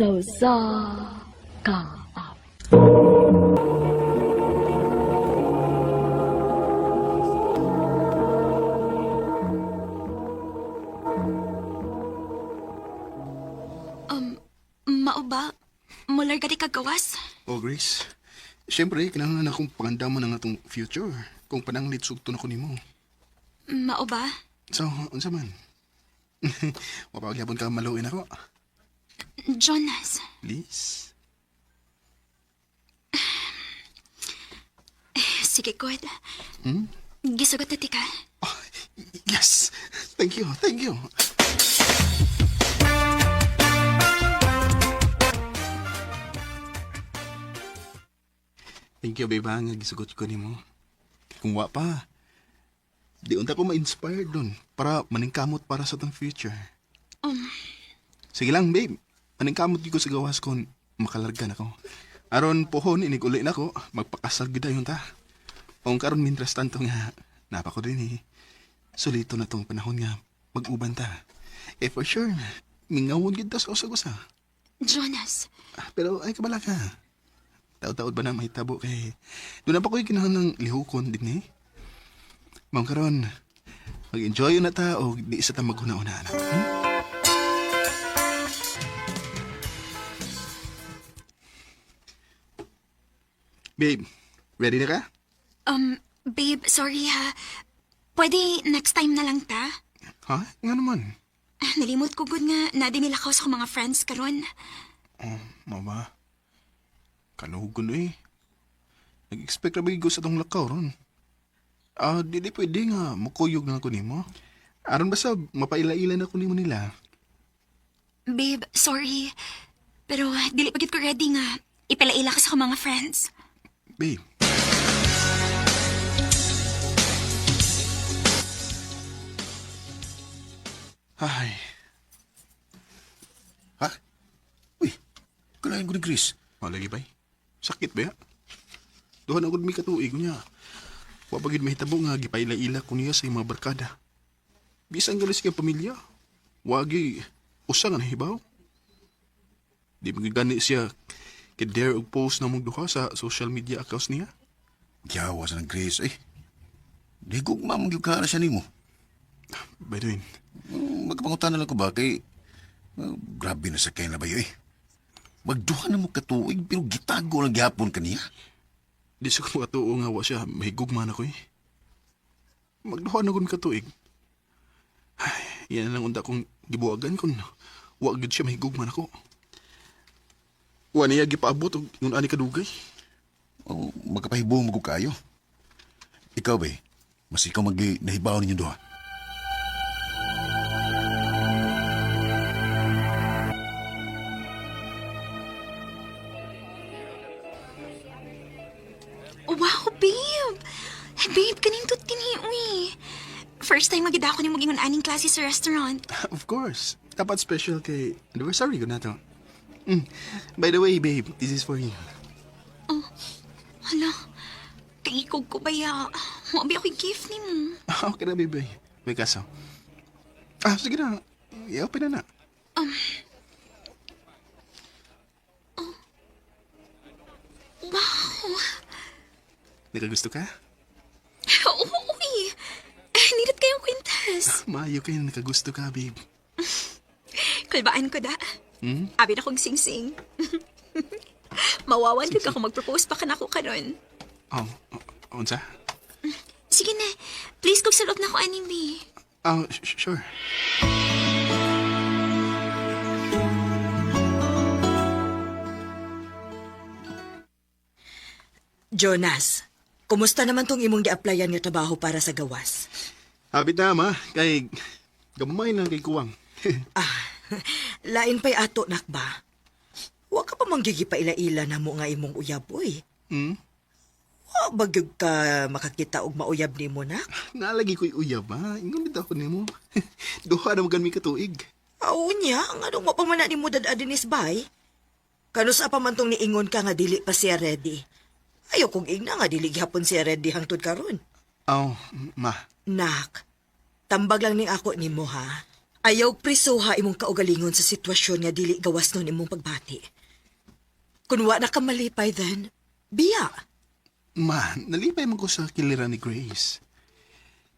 Sausa ka. Mao ba? Mular gadi kagawas? Oh, Grace. Siyempre, kailangan akong pangandaman ng atong future. Kung pananglit sugto na ko nimo. Mao ba? So, unsa man? Mapagyapon ka maluin ako. Jonas, Please? sige good. Hmm? Gisugot na tika. Oh, yes! Thank you, thank you. Thank you, babe, nga gisugot ko nimo. Kung wa pa, di unta ko ma-inspired dun para maningkamot para sa tong future. Sige lang, babe. Maningkamot ko sa gawas kung makalarga na ko. Aron pohon, inig-uli na ko, magpakasal gud dayon ta. Kung karon mintras tanto nga, napa ko din eh. Sulito na tong panahon nga, mag-uban ta. Eh for sure, mingawon gid ta sa usag-usa. Jonas, Pero ay kabala ka. Taod-taod ba na mahitabo kay... Doon na pa ko'y kinahanglan ng lihukon din eh. Ma'am karon, mag-enjoy na ta o di isa ta maghuna-una na. Babe, ready na ka? babe, sorry ha. Pwede next time na lang ta? Ha? Nga naman. Nalimot ko gud nga nadinilakaw sa mga friends karon. Mama. Kanugon eh. Nag-expect na ba sa tong lakaw ron? Di pwede nga. Mukuyog na ako nimo. Aron basta mapaila-ila na ko nimo nila. Babe, sorry. Pero dili pagit ko ready nga. Ipalaila ka sa mga friends. Babe. Ay. Ha? Uy, kalahin ko ni Chris. Malagi bay. Sakit ba ya? Duhan ako may katuig niya. Wapagid mahitabo nga gipaila-ila ko niya sa mga barkada. Bisan galis kay pamilya. Wagi usa nga nahibaw. Di magigani siya kidare og post na mong duha sa social media accounts niya. Giyawa sa ng Chris. Di ko mamangyo ka na siya ni mo. By the way, Magkapangutan na lang ko ba kay... grabe na sakay na ba yun Magduha na mo katuig pero gitago lang gihapon ka niya. di sa ko katuo nga wa siya mahigugman ako eh. Magduha na gud katuig. Ay, yan lang unta kong gibuagan kun wa gud siya mahigugman ako. Wa niya gipaabot og ngun ani kadugay. O magkapahibuong mo ko kayo. Ikaw ba mas ikaw nahibaw ninyo duha. Wow, babe! Babe, kaning to tiniuwi. First time magida ako ni maging aning klase sa restaurant. Of course. Dapat special kay anniversary ko na to. By the way, babe, this is for you. Hala, kaikog ko ba ya? Mabi ako'y gift ni mo. Okay na, babe. May kaso. Sige na. I-open na na. Wow! Nakagusto ka? Oo, uy! Nilat kayong kwintas. Maayo kayo na nakagusto ka, babe. Kulbaan ko da. Abi na kong sing-sing. Mawawan ka kung mag-propose pa ka na ako karon. Unsa? Sige na, please kog sa loob na ako anime. Sure. Jonas, kumusta naman tong imong gi-applyan nga trabaho para sa gawas? Habit na, ma. Kay gamay na kay kuwang. Lain pa'y ato, nakba. Wa ka pa manggigipaila-ila na mo nga imong uyab, oy. Wa bagyog ka makakita og mauyab ni mo, nak? Nalagi ko'y uyab, ha? Ingon dito ako nimo. Duha na magan mi katuig. Oo niya, nga nung mapamana ni mo dad-adinis bay. Kanus pa man tong niingon ka nga dili pa siya ready. Ayaw kong igna nga dili gihapon siya ready hangtod karon. Ma. Nak, tambag lang ning ako nimo ha. Ayaw prisuha imong kaugalingon sa sitwasyon nga dili gawas nun imong pagbati. Kung wa na ka malipay then, biya. Ma, nalipay man ko sa kiliran ni Grace.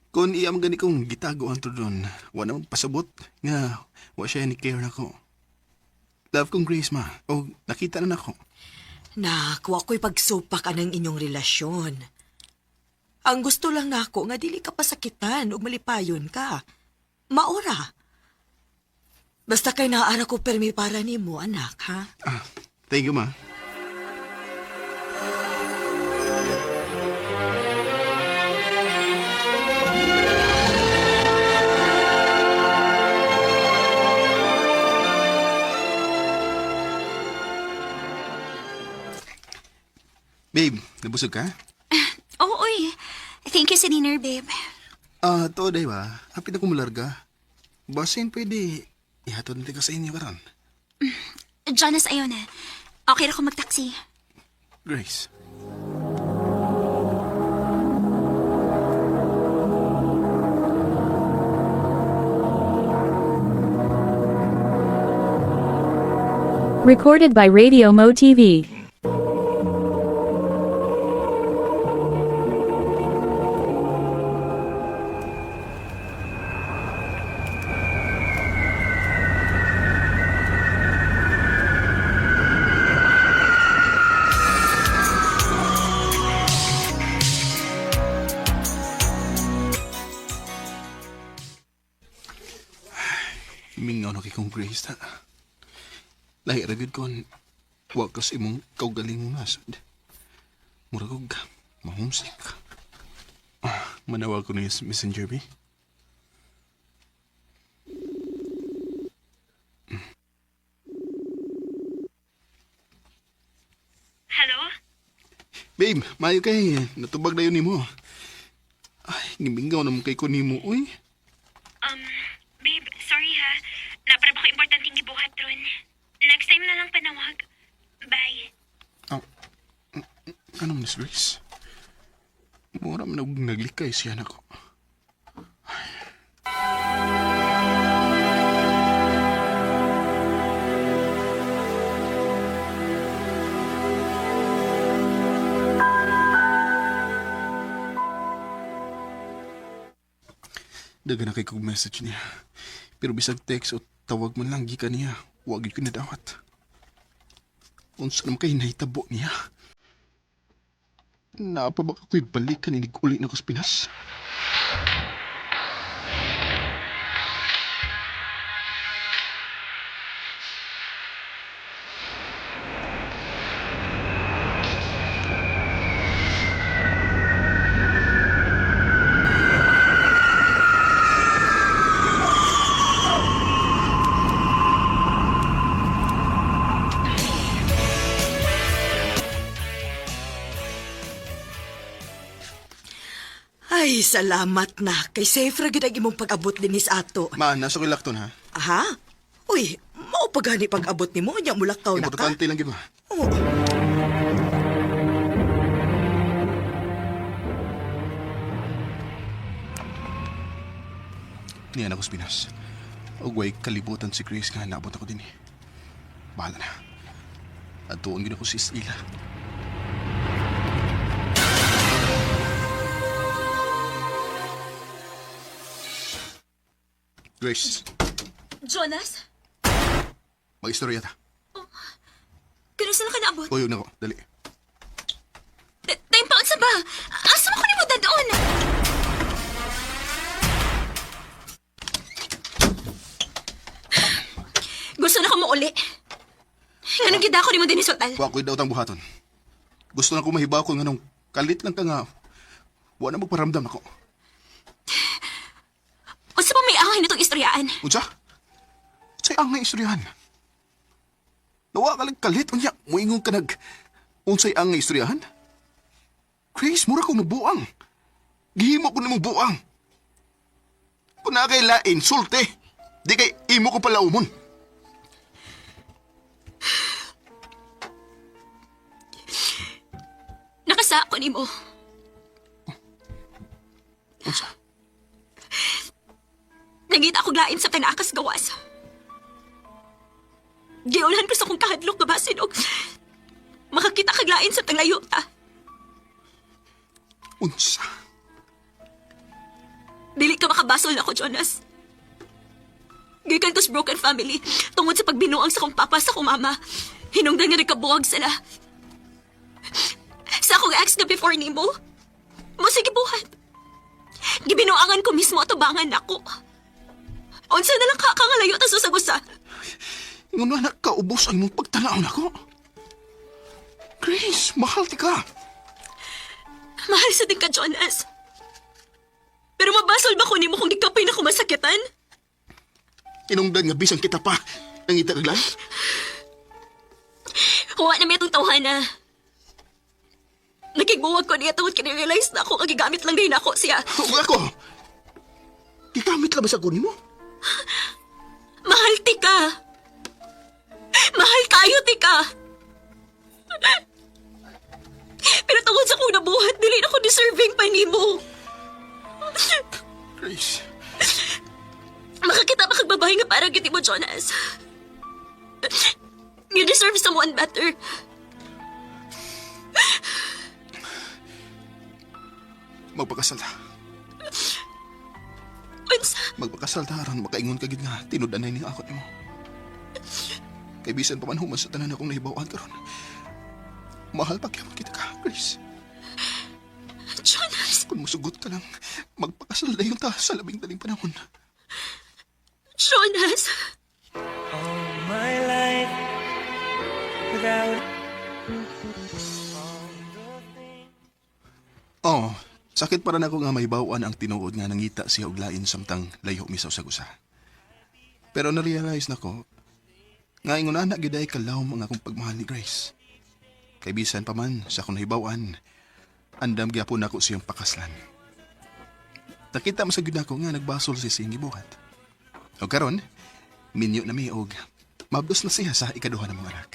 Kung iyam gani kong gitago ang doon, wala naman pasabot nga wa siya ni care na ko. Love kong Grace, ma. O, nakita na nako. Nak, wa ko'y pagsupak anang inyong relasyon. Ang gusto lang nako nga dili ka pasakitan ug malipayon ka. Maora. Basta kay naara ko permi para nimo, anak, ha? Thank you, ma. Babe, nabusog ka? Oo, uy. Thank you sa dinner, babe. To, day ba? Hapit ako malarga. Basin pwede ihatod natin ka sa inyo karon. Jonas, ayaw na. Okay na ako mag-taxi. Grace. Recorded by Radio Mo TV. Mingaw na kay kong Grace na. Lahi ragid ko wakas imong kaugaling mong nasod. Muragog, mahumsik. Manawag ko na yung messenger, B. Hello? Babe, mayo kay. Natubag na yun ni mo. Ay, gimingaw naman kay ko ni mo, uy. Babe, sorry ha. Napara ba ko importanteng gibuhat ron? Next time na lang panawag. Bye. Anong Miss Grace? Mura man naglikay siya na ko. Daga na kay kong message niya. Pero bisag text o tawag man lang gikan niya, huwag ko nadawat. Unsa naman kay nahitabo niya? Naapa ba ako'y balik kaninig uli na ko sa Pinas? Ay, salamat na. Kay safe ra gid ang imong pag-abot dinis ato. Ma, nasa ko lakton ha? Ha? Uy, mao pa gani pag-abot nimo nya mulakaw na ka. Importante lang gid ma. Oo. Niyan ako sa Pinas. Ugway kalibutan si Grace nga naabot ako din eh. Bahala na. At tuon gid ako si Isila. Grace, Jonas? mag-istorya ta. Kanusa na ka naabot? Uyog na ko, dali. Time pa, sa ba? Asa mo ko ni mo dadoon? Gusto na ko mo uli. Anong gida ko ni mo din hotel? Wa ko'y daw tang buhaton. Gusto na ko mahibaw ko nga nung kalit lang ka nga. Wa na magparamdam ako. Unsa pa may angay nitong istoryaan? Unsa? Say ang istoryahan. Nawa ka lang kalit. Unya, muingong ka nag... Unsay ang istoryahan? Grace, mura kong nabuang. Gihimo ko namang buang. Kung na kay lain, sulte. Di kay imo ko pala umon. Nakasa ko ni mo. Unsa? Nangita ako glain sa tanakas gawas. Giulan ko sa kong kahadlok nga basin og makakita kaglain sa tanglayo ta. Unsa? Dili ka makabasol na ako, Jonas. Gikan ko sa broken family tungod sa pagbinuang sa kong papa sa kong mama. Hinungdan nga nagkabuwag sila. Sa akong ex nga before nimo, mo sige buhat. Gibinuangan ko mismo at tubangan ako. Unsa na lang kakangalayo ta susagusa. Ingon na nakaubos ang imong pagtanaw na ko. Grace, mahal ti ka. Mahal sa din ka, Jonas. Pero mabasol ba ko nimo kung gikapay na ko masakitan? Inungdan nga bisang kita pa. Nangita kaglan? Huwa na may itong tawhana. Nakigbuwag ko niya tungod kini-realize na ako kagigamit lang din ako siya. Huwag ako! Gigamit lang ba sa kunin mo? Mahal ti ka. Mahal kayo ti ka. Pero tungod sa kong nabuhat, dili na ako deserving pa nimo. Grace, Makakita pa kag babae nga parang giti mo, Jonas. You deserve someone better. magpakasal ta. Unsa? Magpakasal ta aron makaingon ka gid nga tinud-anay ni ako nimo. Kay bisan pa man human sa tanan akong nahibaw-an karon. Mahal pa gyud kita ka, Grace. Jonas. Kung musugot ka lang, magpakasal na yun ta sa labing daling panahon. Jonas. My life without Oh, sakit para na ko nga mahibaw-an ang tinuod nga nangita siya og lain samtang layo misaw sa gusa. Pero na-realize na ko, nga ingon na gyud ay kalawom ang akong pagmahal ni Grace. Kay bisan pa man sa akong nahibaw-an, andam gyapon ako siyang pakaslan. Nakita mo sa gyud ako nga nagbasol si siyang gibuhat. O karon, minyo na mi og mabdos na siya sa ikaduha ng mga anak.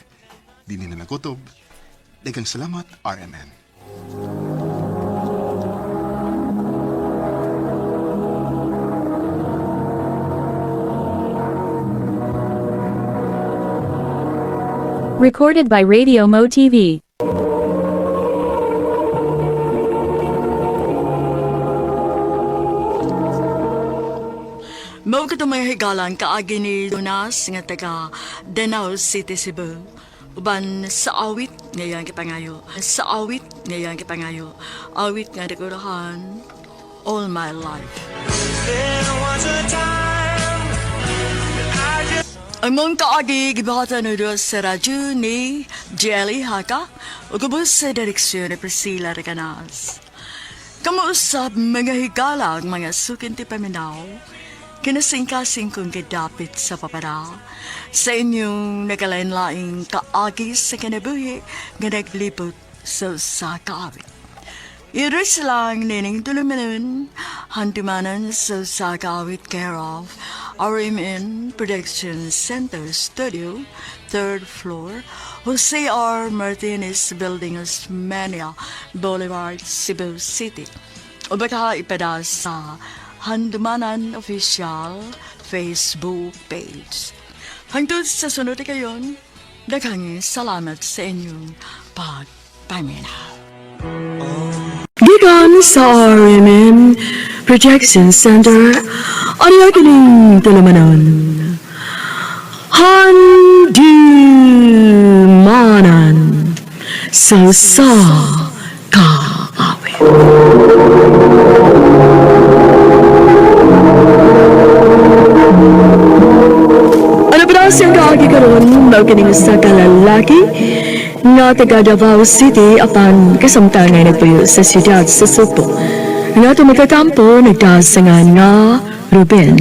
Dili na nakutob. Daghang salamat, RMN. Recorded by Radio Mo TV. Mao ka may higalan kaagi ni Jonas nga taga Danao City, Cebu. Uban sa awit ngayon kita ngayo. Sa awit ngayon kita ngayo. Awit nga dekurahan all my life. there was a time I just Ang mong kaagi gibahatan no dos sa radyo ni Jelly Haka o kubos sa direksyon ni Priscilla Recanas. Kamuusap mga higala ang mga sukinti paminaw. Kinasing-kasing kong kadapit sa papara sa inyong nagalain-laing kaagi sa kinabuhi nga naglipot sa kaawit. Iris lang nining tulumanon, hantimanan sa kaawit care of RMN Production Center Studio, 3rd floor, Jose R. Martinez Building, Osmania Boulevard, Cebu City. O baka ipada sa Handumanan Official Facebook page. Hangtod sa sunod kayon, daghang salamat sa inyong pagpaminaw. Gikan sa RMN Projection Center, ang yakining tulumanon. Handumanan sa kaawit. Ano ba siyang kaagi karon maukining sa kalalaki nga taga Davao City apan kasamtang nga nagpuyo sa siyudad sa Soto. Nga tumagkakampo nagdasangan nga Ruben.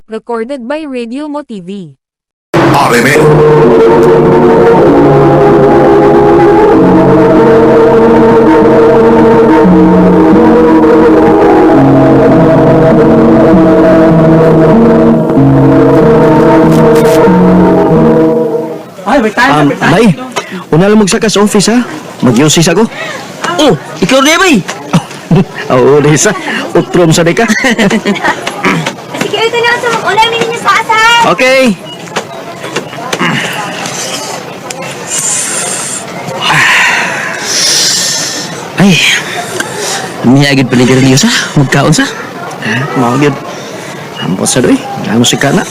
Recorded by Radio Mo TV. RMN. Bay, una lang magsaka sa office ha. Mag-yosis ako. Oh, ikaw na ba Oo, Lisa. Utrom sa ka. Sige, ito na sa ulam ninyo sa asal. Okay. Ay, niyagid pa ni Garilio sa, magkaon sa. Mga gid. Ampos sa doy. Ano si Kana?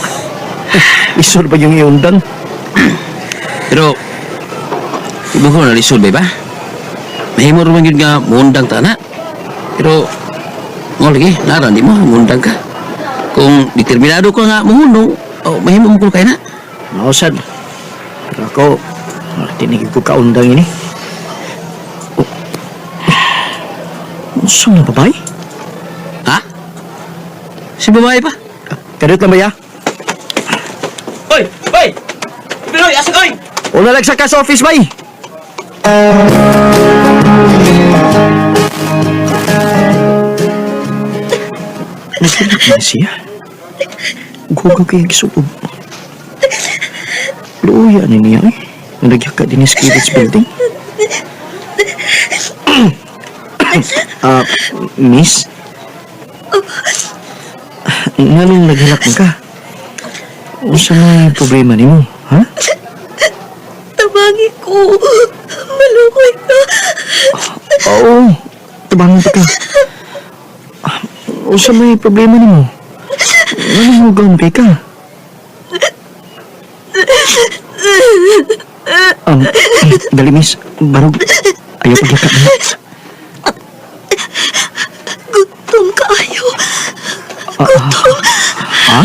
Isod ba yung iundan? Pero, iba ko na lisod ba? Mahimo rin yun nga mundang ta na. Pero, mo lagi, naran di mo, mundang ka. Kung determinado ko nga mahunong, oh, mahimo mo ko kaya na. Nausad. Pero ako, tinigil ko kaundang ini. Saan na babae? Ha? Si babae pa? Kadot na ba ya? Hoy! Hoy! Pinoy, asa koy! Una lang sa kas office bay! Nagkilap na siya. Gugaw kayang kisuob. Luya ni niya eh. Nalagyak ka din sa Skibits building. Miss? Nganong naghalak mo ka? Unsa may problema nimo, ha? Tabangi ko. Malukoy ka. Oo, tabangan pa ka. Unsa may problema nimo? Anong hugaw kay ka? Dali miss, barog. Ayaw pagyakap mo. Gutom kaayo. Ha?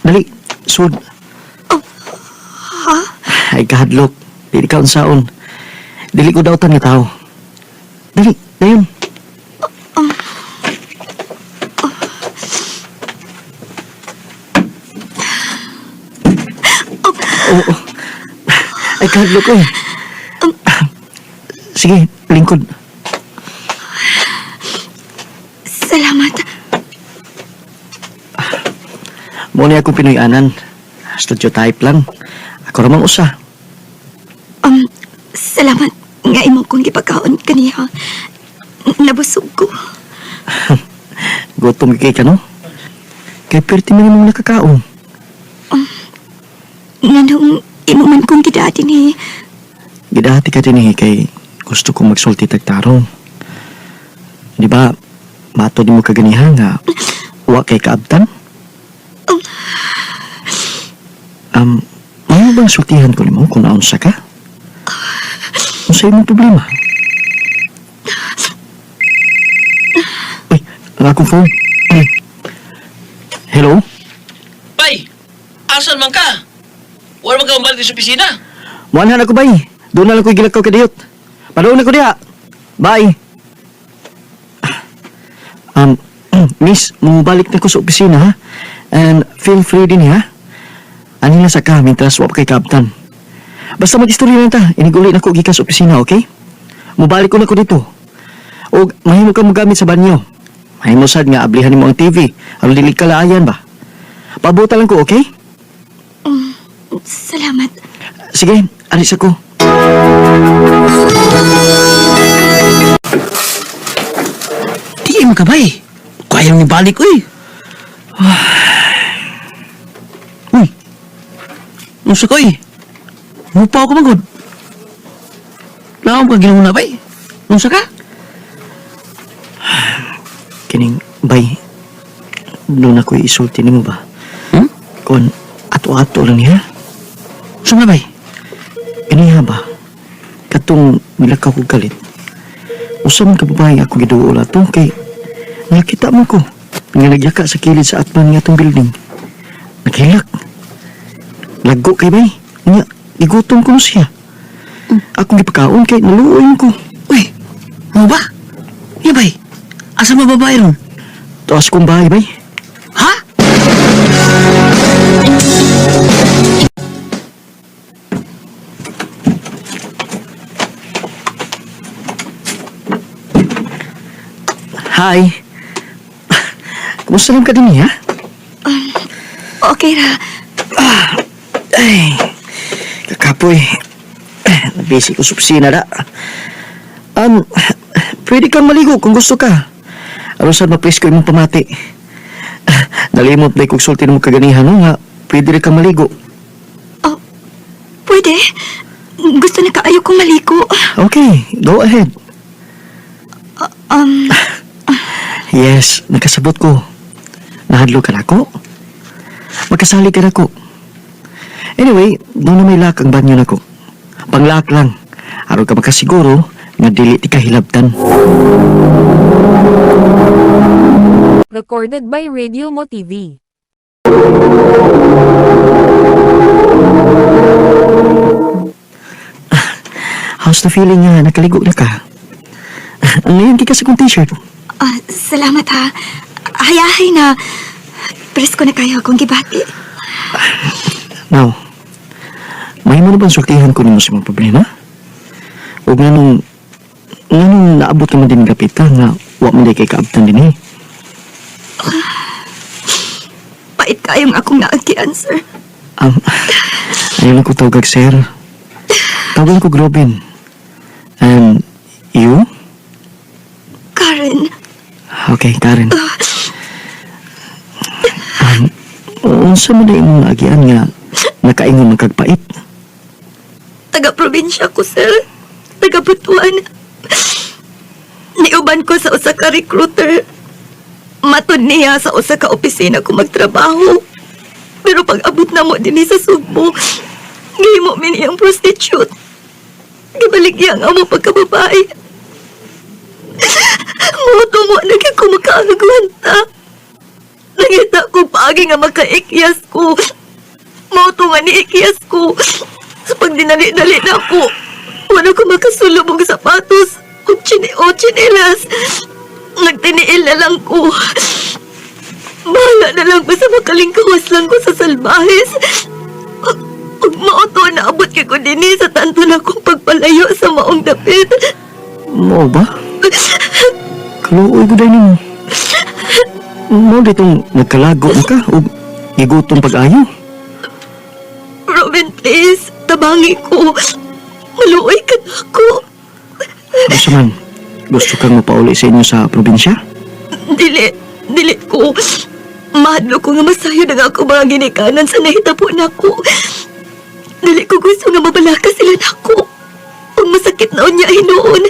Dali, sud. Ay, kahadlok. Dili ka unsaon. Dili ko daw tan nga tao. Dali, dayon. Oo. Ay, kahadlok ko eh. Sige, lingkod. Salamat. Muna akong Pinoy-anan. Studio type lang. Ako ramang usa. Salamat nga imong kong gipagkaon kaniya. Nabusog ko. Gutom kay ka, no? Kaya perti mo namang nakakaon. Nganong imo man kong gidati ni. Gidati ka din eh, kay gusto kong magsulti tagtarong. Di ba, mato di mo kaganihan nga wa kay kaabtan? Ano bang sultihan ko nimo kung naunsa ka? Kung sa imong problema? Uy, ang akong phone. Hello? Bay! Asan man ka? Wala man ka umbalik sa opisina? Muanhan ako bay. Doon na lang ko gilakaw kadiyot. Padaon ako diha. Bye. Miss, mubalik na ko sa opisina ha. And feel free din ha. Ani na sa ka, mintras wa pa kay kaabtan. Basta mag-istorya lang ta, iniguli na ko gikan sa opisina, okay? Mubalik ko na ko dito. O mahimo ka magamit sa banyo. Mahimo sad nga ablihan mo ang TV. Aron dili ka laayan ba? Pabuta lang ko, okay? Salamat. Sige, alis ako. Di mo ka bay. Kaya ni balik ko eh. Uy. Nusa ko eh. Mupaw ko magod. Laong ka ginuna bay. Nusa ka? Kining, bay, doon ako isulti ni mo ba? Kung ato-ato lang niya. Saan na bay? Iniha ba? Katong nilakaw ko galit. Usam ka babae ako giduola to kay nakita mo ko. Nga nagyaka sa kilid sa atman nga itong building. Naghilak. Lago kay bay. Nga, igutom ko na siya. Akong gipakaon kay naluoy ko. Uy, mo ba? Iya bay. Asa mo babae ron? Taas kong bahay bay. Ha? Hi. Kumusta lang ka din ha? Okay ra. Ay, Apoy, busy ko sa opisina na. Pwede kang maligo kung gusto ka. Aron saan ma-press ko imong pamati. Nalimot na ikugsulti mo kaganihan no nga. Pwede rin kang maligo. Pwede? Gusto na kaayo kong maligo. Okay, go ahead. Yes, nakasabot ko. Nahadlo ka na ko. Magkasali ka na ko. Anyway, doon na may lock ang banyo na ko. Pang-lock lang. Araw ka makasiguro nga dili ti kahilabtan. Recorded by Radio Mo TV. How's the feeling nga nakaligo na ka? Ngayon kikasa kong t-shirt. Salamat ha. Hayahay na. Presko na kayo akong gibati. Now, may mo na bang sultihan ko nimo sa mga problema? O nga nung naabot ka mo din gapit ka nga wa mo di kay kaabtan din eh. Pait kayong akong naagkian, sir. Ayun lang ko tawag, sir. Tawag ko Robin. And you? Karen. Okay, Karen. Unsa mo na imong agian nga nakaingon magkagpait? Taga-probinsya ko, sir. Taga-Butuan. Niuban ko sa usa ka recruiter. Matod niya sa usa ka opisina ko magtrabaho. Pero pag abot na mo din sa Sugbo, gihimo min iyang prostitute. Gibaligya nga mo pagkababae. Moto mo naging ko makaagwanta. Nangita ko pagi nga makaikyas ko. Moto nga niikyas ko. Sa pagdinali-dali na ko, wala ko makasulubong sapatos o chinelas. Nagtiniil na lang ko. Bahala na lang basta makalingkawas lang ko sa salbahis. Pag mauto na abot ko din sa tanto na kong pagpalayo sa maong dapit. Mo ba? Kaluoy ko dahil nimo. Mo ditong nagkalago na ka o igutong pag-ayo. Robin, please. Tabangi ko. Maluoy ka na ako. Basta man, gusto kang mapauli sa inyo sa probinsya? Dili ko. Mahadlo ko nga masayo na nga ako mga ginikanan sa nahitabo na ko. Dili ko gusto nga mabalaka sila na ako. Ang masakit na unya hinoon.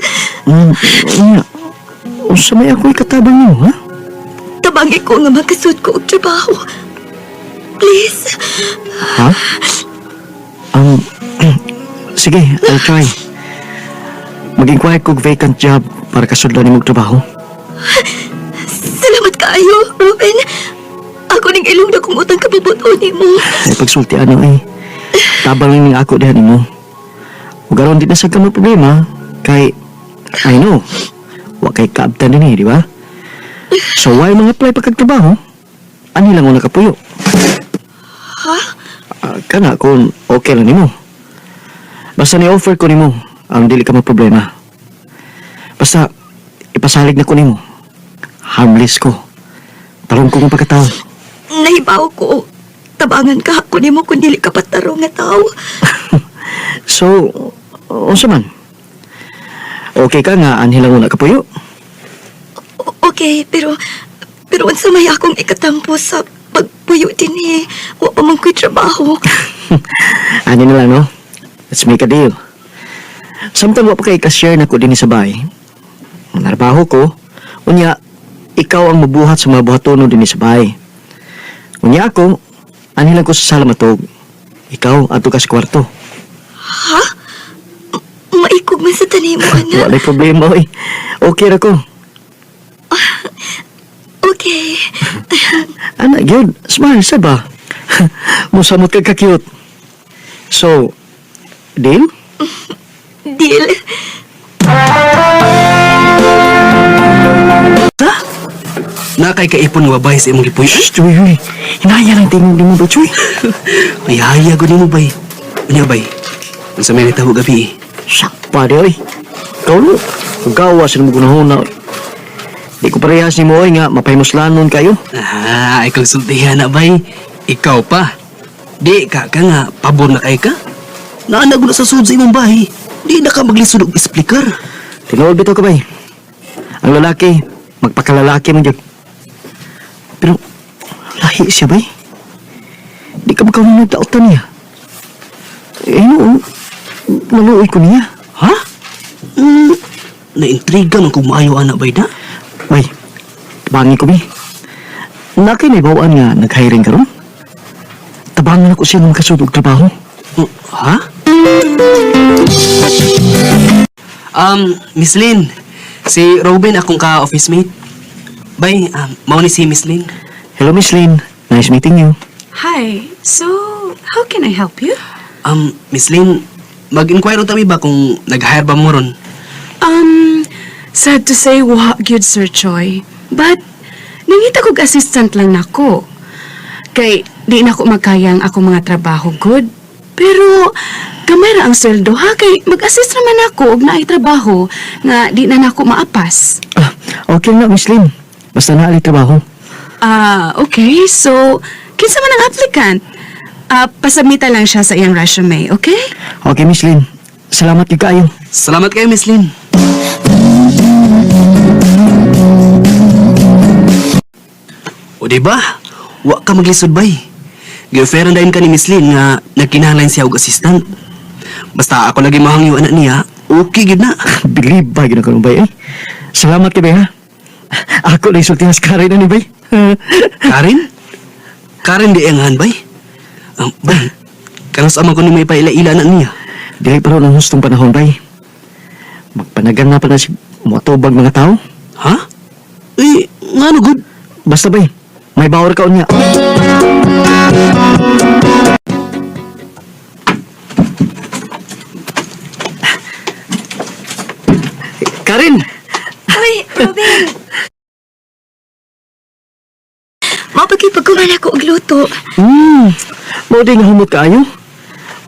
Sa may ako'y katabang mo, ha? Tabangi ko nga magkasud ko og trabaho. Please. Ha? Sige, I'll try. Mag-inquire kog vacant job para kasudlan ni mong trabaho. Salamat kaayo, Robin. Ako ning ilong na kung utang kabubuton ni mo. Ay, pagsulti ano tabang ning ako dihan mo. Ug aron di na sa kamo problema kay I know. Wa kay kaabtan din di ba? So why mga apply pagkagtrabaho? Ani lang una kapuyo. Ha? Kana kung okay lang nimo. Basta ni-offer ko nimo ang dili ka problema. Basta ipasalig na ko nimo. Harmless ko. Tarong ko kung pagkatao. Nahibaw ko. Tabangan ka ako nimo kung dili ka patarong nga tao. So, unsa man? Okay ka nga anhi lang una kapuyo? Okay, pero unsa may akong ikatampo sa pagpuyo din eh. Wa pa man ko'y trabaho. Ani na lang, no? Let's make a deal. Samtang wa pa kay ka-share na ko din sa bahay. Ang narbaho ko, unya, ikaw ang mabuhat sa mga buhatono din sa bahay. Unya ako, ani lang ko sa sala matog. Ikaw, ato ka sa kwarto. Ha? Maikog man sa tanimo, anak. Wala problema, oy. Okay ra ko. Okay. Anak, yun. Smile, sa ba? Musamot ka ka-cute. So, deal? Deal. Nakay kaipon nga babay sa imong gipuy. Shh, Chuy, huy. Hinaya lang tingog di mo ba, Chuy? May haya ko nimo bay. Unya bay. Unsa may nitaho gabi? Sakpa di, oy. Ikaw no? Gawa sa mo gunahuna, oy. Di ko parehas ni mo, oy, nga mapahimuslanon kayo. Ikaw sultihan na bay. Ikaw pa. Di ka nga pabor na kay ka. Naanag na sa sud sa imong bahay. Di na ka maglisod og explicar. Tinuod bitaw ka bay. Ang lalaki, magpakalalaki man jud. Pero, lahi siya bay. Di ka ba kang nagdaotan niya? Eh, noon, naluoy ko niya. Ha? Naintriga man kung maayo ana bay na. Bay, tabangi ko bay. Nakay may bawaan nga nag-hiring ka ron? Tabangan ako siya ng kasud og trabaho. Ha? Miss Lynn, si Robin akong ka-office mate. Bay, mao ni si Miss Lynn. Hello, Miss Lynn. Nice meeting you. Hi. So, how can I help you? Miss Lynn, mag-inquire tabi ba kung nag-hire ba mo ron? Sad to say, wa gyud Sir Choi. But, nangita kog assistant lang nako. Kay, di na ko magkayang ako mga trabaho good. Pero, gamay ra ang sweldo ha. Kay, mag-assist naman ako og naay trabaho nga di na nako maapas. Ah, okay na, Miss Lynn. Basta naali trabaho. Okay. So, kinsa man ang applicant? Pasabmita lang siya sa iyang resume, okay? Okay, Miss Lynn. Salamat yung kaayo. Salamat kayo, Miss Lynn. O diba? Wa ka maglisod bay. Gi-offeran dayon ka ni Miss Lynn nga nagkinahanglan siya og assistant. Basta ako lagi mahangyo anak niya, okay gid na. Believe ba yun ako bay eh? Salamat ka bay ha? Ako na isulti sa Karen na ni bay. Karen? Karen di ang bay? Bay, kanang sama ko ni may paila-ila anak niya. Dili pa ron ang hustong panahon bay. Magpanagan na pa na si motobag mga tao. Ha? Eh, nga no good. Basta bay, may bawar ka unya. Karen! Hoy, Robin! Mapagkipagkuman ako og luto. Mao din nga humot kaayo.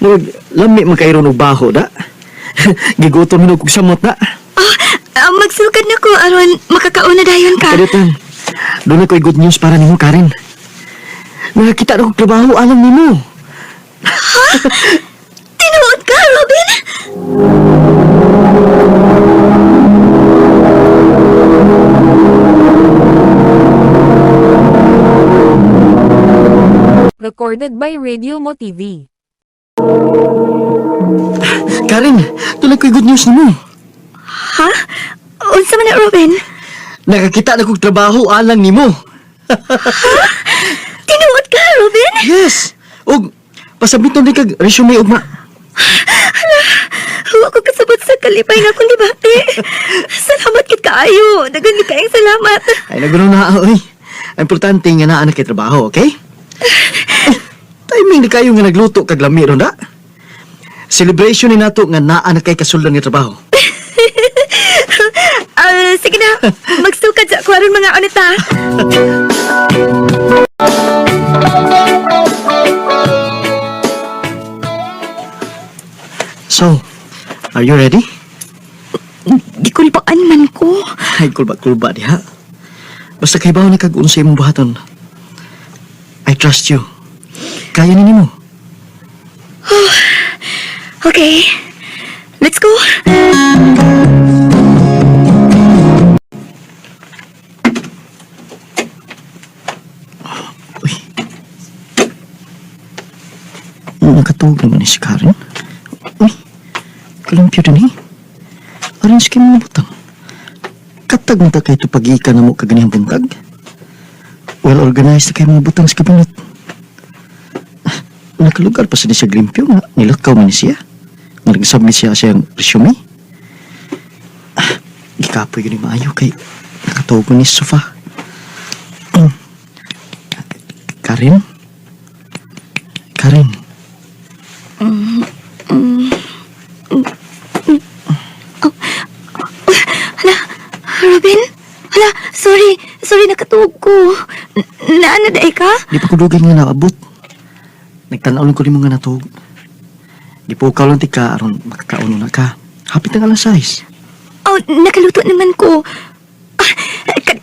Murag lami man kay ron og baho da. Gigutom hinog kog samot na. Magsukad na ko aron makakauna dayon ka. Kadatan. Doon ako'y good news para nimo, Karen. Nakakita na kong trabaho alam nimo. Tinuod ka, Robin? Recorded by Radio Mo TV. Karen, doon ako'y good news nimo. Ha? Unsa man na, Robin? Nakakita na kong trabaho alang nimo. Tinuod ka, Robin? Yes. Og pasabiton din kag resume ugma. Huwag ko kasabot sa kalipay nga akong libati. Salamat kit kaayo. Dagan ni kayong salamat. Ay naguno na oy. Ang importante nga naa na kay trabaho, okay? Timing na kayo nga nagluto kag lami ron da. Celebration ni nato nga naa na kay kasuldan nga trabaho. Sige na. Magsukad sa akwaron mga anita. So, are you ready? Gikulbaan man ko. Ay, kulba diha. Basta kay bawo na kag unsay imong buhaton. I trust you. Kaya ni nimo. Okay. Let's go. Uy. Nakatuog naman ni si Karen. Uy. Kalumpyo din eh. Orange kayo mga butang. Katag mo ta kayo ito pag-iika na mo kaganihang buntag. Well organized na kayo mga butang sa kabinet. Nakalugar pa sa ni siya glimpyo nga nilakaw man ni siya. Nga nagsubmit siya siyang resume. Gikapoy yun yung maayo kay nakatuog mo ni sa sofa. Karen? Karen? Robin? Hala, sorry nakatuog ko. Naana daay ka? Di pa ko dugay nga naabot. Nagtanaw lang ko rin mga natog. Di po ikaw lang ti ka aron makakauno na ka. Hapit ang alas 6. Oh, nakaluto naman ko.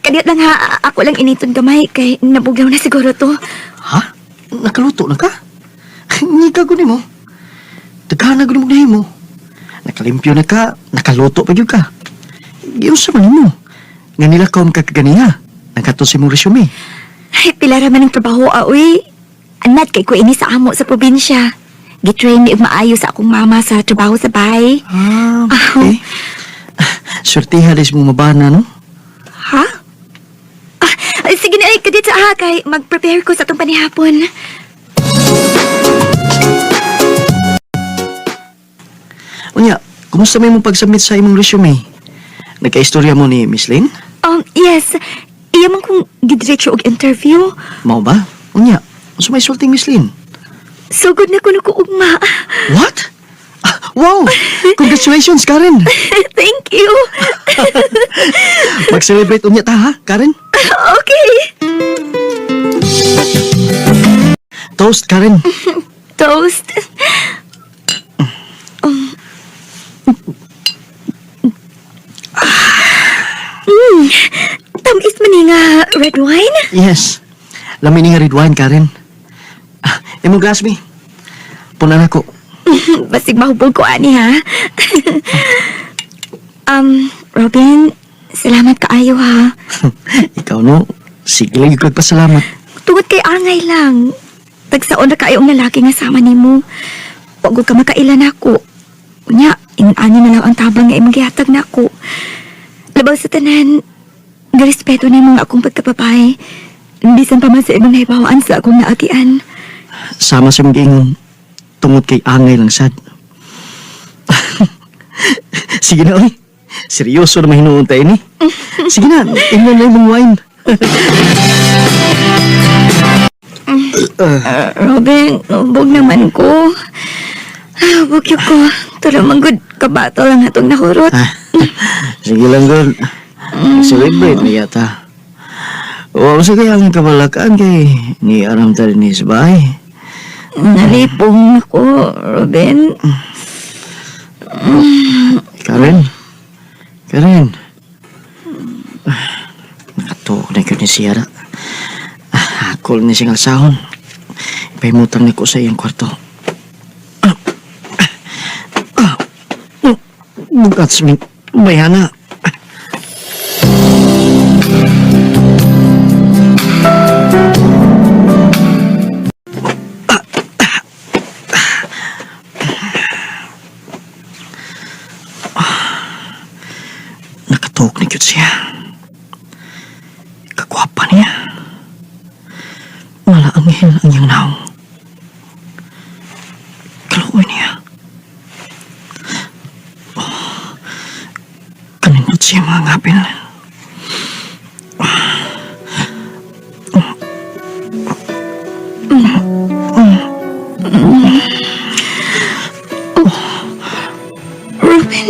Kadiyat lang ha, ako lang initon gamay kay nabuglaw na siguro to. Ha? Nakaluto na ka? Ngiga ko ni mo. gana gud mo nahimo. Nakalimpyo na ka, nakaluto pa gyud ka. Giyon sa man mo. Nga nila kaon ka kaganiya. Nagkato si mong resume. Ay, pila raman ang trabaho, aoy. Anat kay ko ini sa amo sa probinsya. Gitrain ni maayo sa akong mama sa trabaho sa bahay. Okay. Sortiha dis mo mabana, no? Ha? Ay, sige na, ay, kadit sa aha, kay mag-prepare ko sa itong panihapon. Unya, kumusta may mong pag-submit sa imong resume? Nagka-istorya mo ni Miss Lynn? Yes. Iyaman kong gidiretso og interview. Mao ba? Unya, unsa may sulting Miss Lynn? Sugod na ko ugma. What? Wow! Congratulations, Karen! Thank you. Mag-celebrate unya ta, ha, Karen? Okay. Toast, Karen. Toast. Tamis man ni nga red wine? Yes. Lamin ni nga red wine, Karen. Imong glass, mi. Punan ako. Basig mahubog ko, ani, ha? Robin, salamat kaayo, ha? Ikaw, no? Sige lang yung kagpasalamat. Tungod kay angay lang. Tagsaon na kaayong lalaki nga sama ni mo. Huwag ka makailan ako. Unya, ingon-ani na lang ang tabang nga imong gihatag na ako. Labaw sa tanan, garespeto na imong akong pagkapapay. Bisan pa man sa imong naibawaan sa akong naagian. Sama sa mga ingon, tungod kay angay lang sad. Sige na, oy. Seryoso na mahinuon tayo ni. Sige na, inom na imong wine. Robin, ubog naman ko. Ubog yun ko. Tula manggod, kabato lang atong nahurot. Sige lang, girl. Celebrate na yata. O, sa kaya ang kabalakan kay ni aram tayo ni sa bahay. Nalipong ako, Robin. Karen. Karen. Nakatuok na yun ni Sierra. Hakol ni siyang alsahon. Ipahimutang ni ko sa iyang kwarto. Bukat sa mayana. Nakatuok na yun siya. Kagwapa niya. Malaanghel ang iyang naong. Kaluoy niya. Kanindot siya mga ngapin. Robin.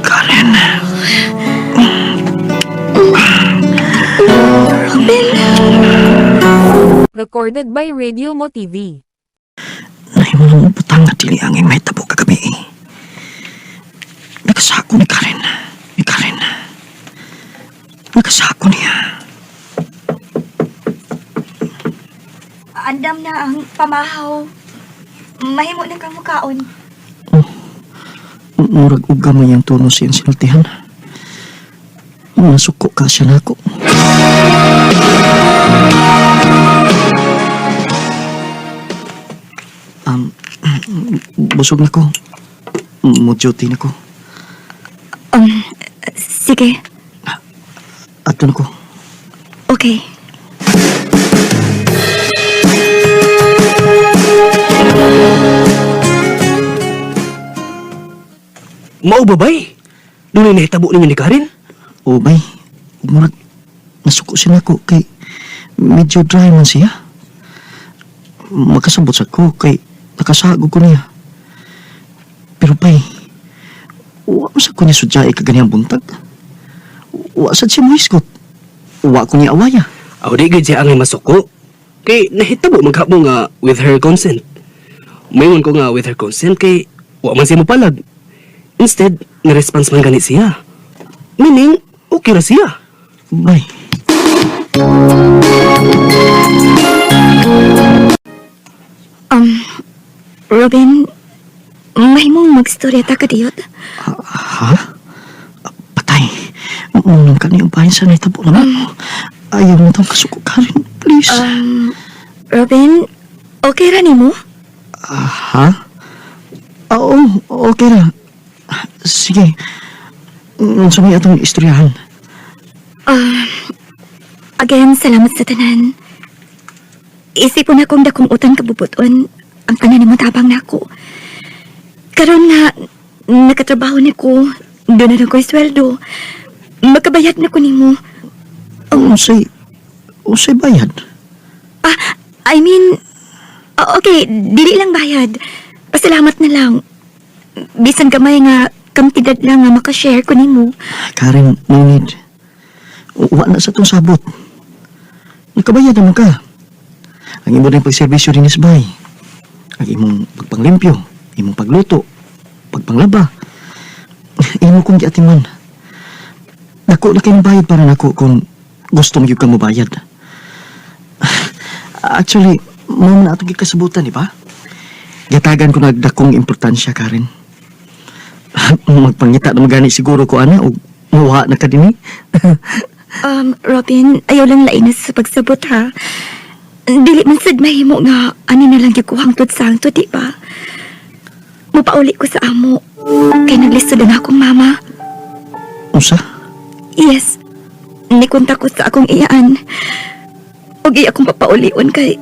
Karen. Robin. Recorded by Radio Mo TV. Nahimulong butang na dili ang may tabo kagabi. Nagkasako ni Karen. Ni Karen. Nagkasako niya. Andam na ang pamahaw. Mahimo na kang mukaon. Murag uga mo yung tono siyang sinultihan. Masuko ka siya na ako. Busog na ko. Mo-duty na ko. Sige. Ato na ko. Okay. Mao ba bay? Doon ay nahitabo ninyo ni Karen? O bay, murag nasuko siya na ko kay medyo dry man siya. Magkasabot sa ko kay nakasagog ko niya. Pero bay, wa mo sa ko niya sudyay kaganiyang buntag. Wa sad siya muhiskot. Wa ko niya awaya. Aw di gid siya ang masuko. Kay nahitabo maghabo nga with her consent. Mayon ko nga with her consent kay wa man siya mopalag. Instead, ni-response man ganit siya. Meaning, okay ra siya. Bay. Robin, mahimong magstorya ta kadiyot. Ha? Patay. Munong ka niyong bayan sa naitabo naman. Ayaw mo daw kasuko, Karen. Please. Robin, okay ra nimo? Ha? Oo, okay na. Sige. Sumay atong istoryahan. Again, salamat sa tanan. Isipon akong dakong utang kabubuton ang tanan nimo tabang nako. Karon nga nakatrabaho niko, doon na ko'y sweldo. Magkabayad na ko nimo. Usay bayad. I mean, okay, dili lang bayad. Pasalamat na lang. Bisan kamay nga kantidad lang nga makashare ko nimo. Karen, no need. Uwa na sa tong sabot. Nakabayad naman ka. Ang imo rin pagserbisyo rin is bay. Ang imong pagpanglimpyo, imong pagluto, pagpanglaba. Imo kong giatiman. Dako na kayong bayad para nako kung gusto mo yung kang mabayad. Actually, mo na ito gikasabutan, di ba? Gatagan ko nagdakong importansya, Karen. Magpangita na magani siguro ko, ana, o mawa na ka din eh. Robin, ayaw lang lainas sa pagsabot ha. Dili man sad mahimo nga ani na lang gikuhang tudsangto, di ba? Mupauli ko sa amo. Kay naglistod na akong mama. Usa? Yes. Nikunta ko sa akong iyaan. Og iya akong papaulion kay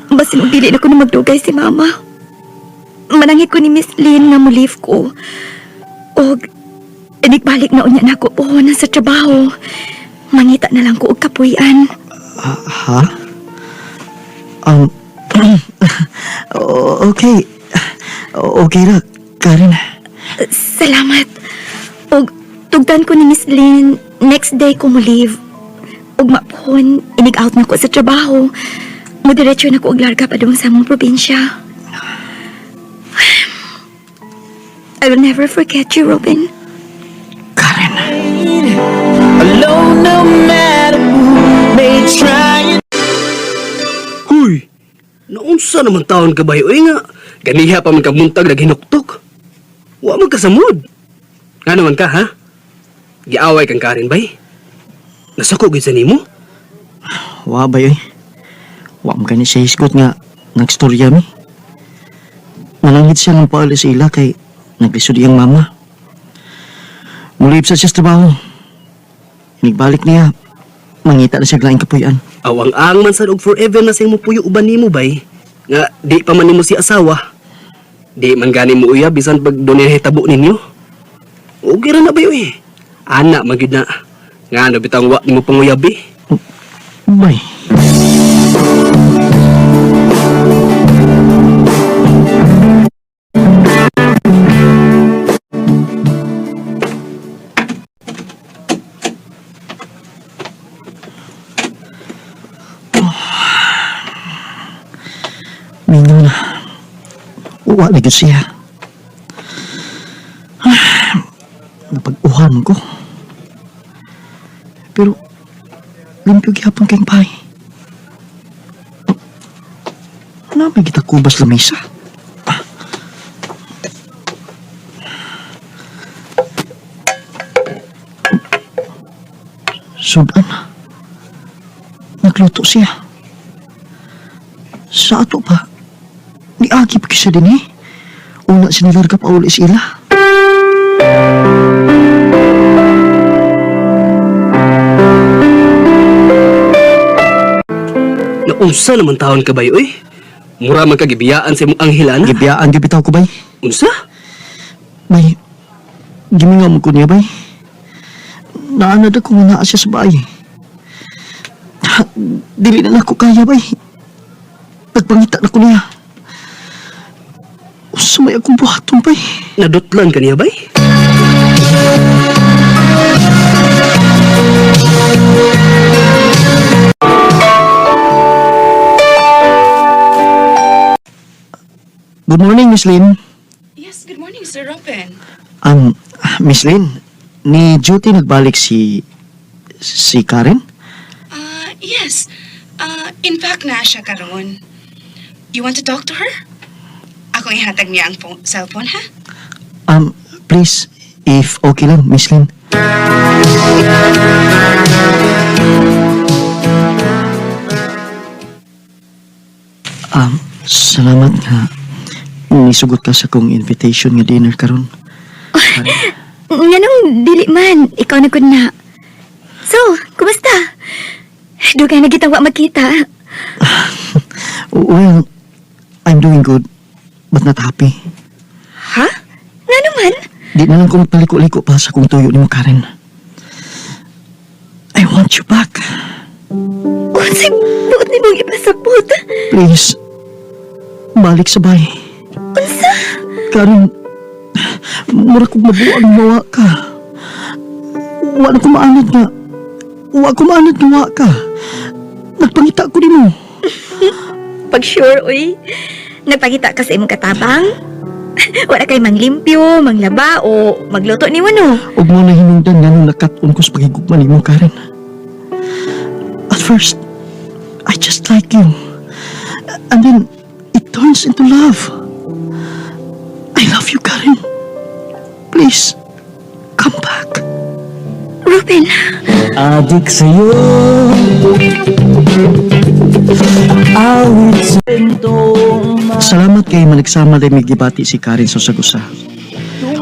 basin og dili na ko na magdugay si mama. Manangit ko ni Miss Lynn nga mo leave ko. Og balik na unya na ako na sa trabaho. Mangita na lang ko og kapuy-an. Ha? Okay. Okay ra, Karen. Salamat. Og tugdan ko ni Miss Lynn, next day ko mo leave. Og mapon, inig-out na ko sa trabaho. Mudiretso na ko og larga pa doon sa among probinsya. I will never forget you, Robin. Alone, no matter who may try. Huy! Naunsa naman taon ka ba yun nga? Ganiha pa man kamuntag na ginuktok. Wa man kasamod. Nga naman ka, ha? Giaway kang Karen bay? Nasako gid sa nimo? Wa ba yoy? Wa man kani siya isgot nga nagstorya mi. Manangit siya ng paali sa ila kay naglisod iyang mama. Mulib sa siya sa trabaho. Nigbalik niya. Mangita na siya glaing kapuyan. Awang-ang man sad og forever na sing mo puyo uban nimo bay. Nga di pa man nimo si asawa. Di man gani mo uya bisan pag dunay hitabo ninyo. Okay ra na ba yoy? Ana magid na. Nga ano bitang wa nimo panguyabi. Bay. Mingo na. Uwa na yun siya. Napag-uhan ko. Pero, limpyo gyapon kayong pay. Ano may kita kubas la mesa? Sudan. Nagluto siya. Sa ato pa. Niagi pa siya din eh. Una sinilarga pa uli sila. Naunsa naman taon ka bay oy? Mura man ka gibiyaan sa imong anghilana. Gibiyaan gibitaw ko bay. Unsa? Bay, gimingaw mo ko niya bay. Naanad ako nga naa siya sa bahay. Dili na ako kaya bay. Nagpangita na ko niya. Sumay akong buhaton bay. Nadutlan ka niya bay? Good morning, Miss Lynn. Yes, good morning, Sir Robin. Miss Lynn, ni duty nagbalik si Karen? Yes. In fact, na siya karon. You want to talk to her? Ako ihatag niya ang cellphone, ha? Please, if okay lang, Miss Lynn. Salamat nga. Nisugot ka sa kong invitation nga dinner karon. Nganong dili man, ikaw na gud na. So, kumusta? Dugay na kitang wa magkita. Well, I'm doing good, but not happy. Ha? Nga naman? Di na lang ko magpaliko-liko pa sa kong tuyo ni mo, Karen. I want you back. Unsay buot ni mong ipasapot? Please, balik sa bahay. Unsa? Karen, mura kong mabuang mawa ka. Wa na ko maanad nga. Wa ko maanad nga wa ka. Nagpangita ko din mo. Pag sure, uy. Nagpakita ka sa imong katabang? Wala kay manglimpyo, manglaba, o magluto ni Wano. Huwag mo na hinungdan nga nung nakat-on ko sa pagigugman ni mo, Karen. At first, I just like you. And then, it turns into love. I love you, Karen. Please, come back. Ruben, Adik sa'yo, awit sa bentong Salamat kay managsama din may gibati si Karen sa sagusa.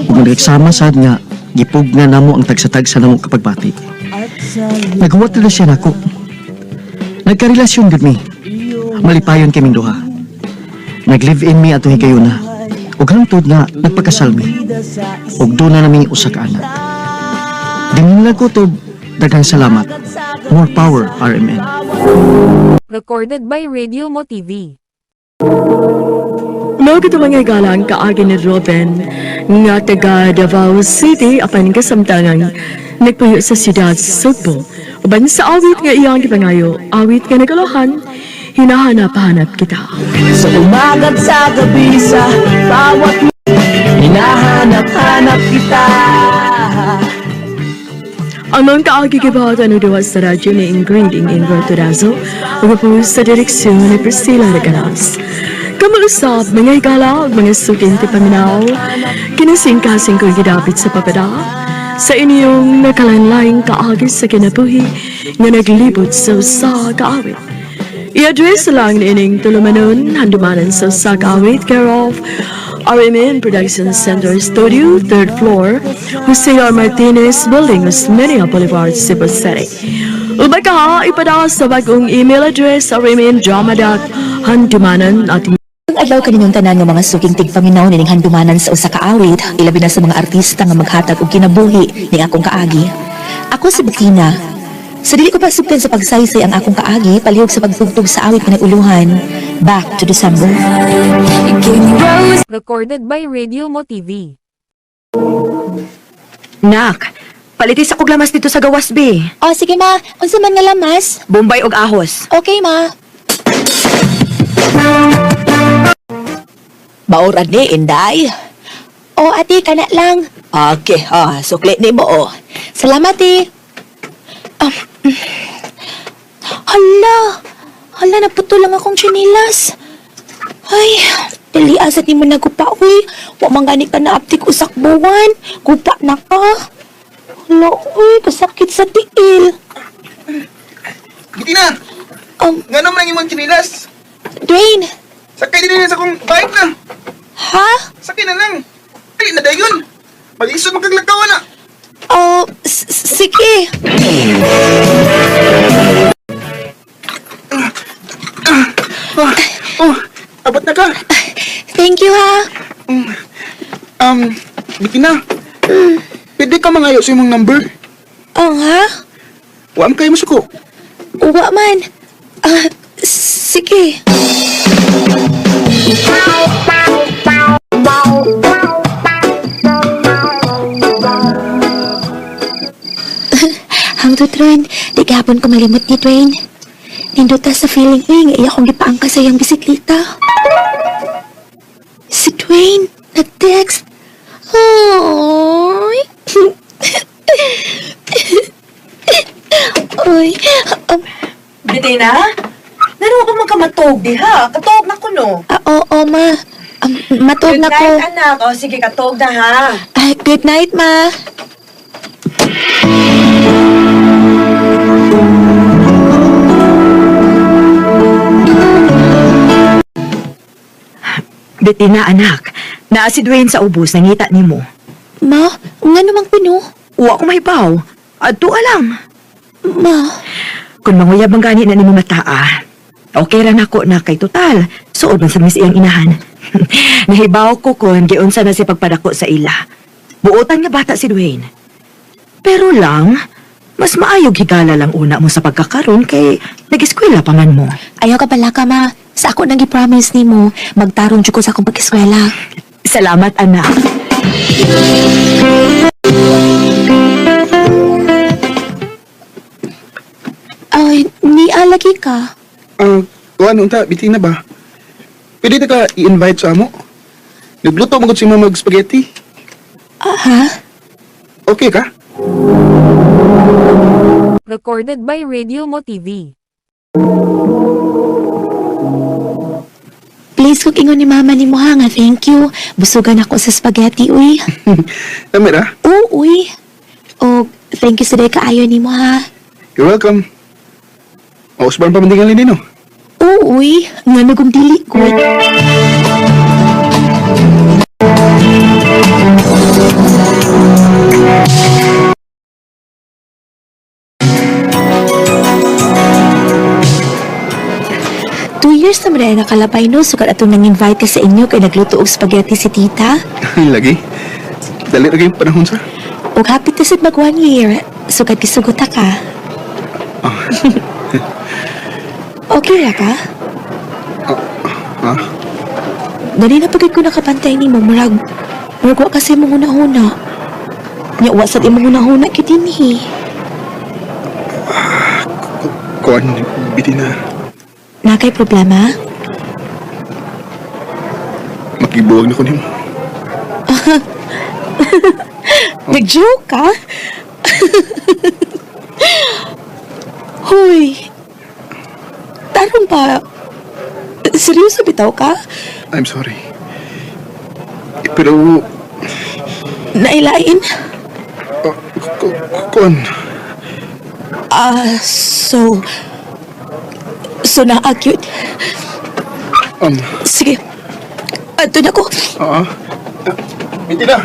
Kung managsama sad nga, gipug nga namo ang tagsa-tagsa namo kapag bati. Nagawa na siya nako. Nagkarelasyon gud mi. Malipayon kaming duha. Nag-live-in mi ato higayon na. Ug hangtod nga nagpakasal mi. Ug doon na nami usa ka anak. Dinila ko to daghang salamat. More power, RMN. Recorded by Radio Mo TV. No, kito mga galang kaagi ni Robin nga taga Davao City apan kasamtangan nagpuyo sa siyudad Sugbo. Uban sa awit nga iyang gipangayo, awit nga nagalohan, hinahanap-hanap kita. Sa umagat sa gabi sa bawat hinahanap-hanap kita. Among kaagi kibahatan o diwas sa radyo ni Ingrid Torazo, ug sa direksyon ni Priscilla Regalas. Kamuusap, mga higala, mga sukinti paminaw, kinasing-kasing ko gidapit sa papada, sa inyong nakalanlaing kaagi sa kinabuhi, nga naglibot sa usa kaawit. I-address lang ni ining tulumanon, handumanan sa usa kaawit, care of RMN Production Center Studio, 3rd floor, Jose R. Martinez Building, Osmeña Boulevard, Cebu City. Ubay ka, ipada sa bagong email address rmn.drama.handumanan at Ang adlaw kaninyong tanan nga mga suking tigpaminaw nining handumanan sa usa ka awit, ilabi na sa mga artista nga maghatag og kinabuhi ning akong kaagi. Ako si Bettina. Sa dili ko pa subten sa pagsaysay ang akong kaagi, palihog sa pagtugtog sa awit nga naguluhan, Back to December. Recorded by Radio Mo TV. Nak, palitis ako lamas dito sa gawas, be. Oh, sige ma. Unsa man nga lamas? Bombay og ahos. Okay ma. Maurad ni, Inday. Oh, ate, kana lang. Okay, sukli ni mo, oh. Salamat, eh. Hala, naputo lang akong chinilas. Ay, dali asat ni mo nagupa, uy. Wa man gani ka na aptik usak buwan. Gupa na ka. Hala, uy, kasakit sa tiil. Bettina! Nga naman ang imong chinilas? Dwayne. Sakay din sa kong bike na. Ha? Sakay na lang. Ay, na dayon. Malisod magkaglakaw na. Oh, sige. Abot na ka. Thank you, ha. Bettina. Pwede ka mangayo sa imong number. Ha? Wa am kayo masuko. Uwa man. Sige. Hangtod ron, di gapon ko malimot ni Dwayne. Ninduta sa feeling nga iya kong gipaangka sa iyang bisikleta. Si Dwayne, nag-text. Ay. Ay. Bettina? Naro ko magkamatog, di ha? Katog na ko, no? Oo, ma. Matog na ko. anak. O, sige, katog na, ha? Good night, ma. Bettina, anak. Naa si Dwayne sa ubos, nangita ni mo. Ma, nga namang puno. Uwa ko mahibaw. Adto alam. Ma, Kung manguyab ang gani na ni mo mataa, okay ra nako na kay total. Suod man sa mis iyang inahan. Nahibaw ko kung giunsa na si pagpadako sa ila. Buotan nga bata si Dwayne. Pero lang, mas maayog higala lang una mo sa pagkakaroon kay nag-eskwela pa man mo. ayaw ka pala ka, ma. Sa ako nang i-promise ni mo, magtarong jud ko sa akong pag-eskwela. Salamat, anak. Ay, ni alagi ka. Kuan unta, Bettina ba? Pwede na ka i-invite sa amo? Nagluto mo si mama spaghetti. Ha? Okay ka? Recorded by Radio Mo TV. Please, kung ingon ni mama ni mo ha nga, thank you. Busugan ako sa spaghetti, uy. Kamera, Oo, uy. O, thank you sa day kaayo ni mo ha. you're welcome. Mausban pa mandingan din, no? Oo, uy. Nga nagong dili ko. Years na rin nakalabay no, sukat atong nang-invite ka sa inyo kay nagluto og spaghetti si tita. Lagi. Dali lagi yung panahon sa. Og happy to sit mag 1 year, sukat kisuguta ka. Okay ra ka? Dali na pagod ko nakapantay ni mo, murag wa kasi mong una-una. Nya wasat imong una-una kitini. Kuan, Bettina. Nakay problema? Makibuwag na ko nimo. Nag-joke ka? Hoy. Tarong pa. Seryoso bitaw ka? I'm sorry. Pero, Nailain? kuan, So na-acute. Sige. Ato na ko. Bettina!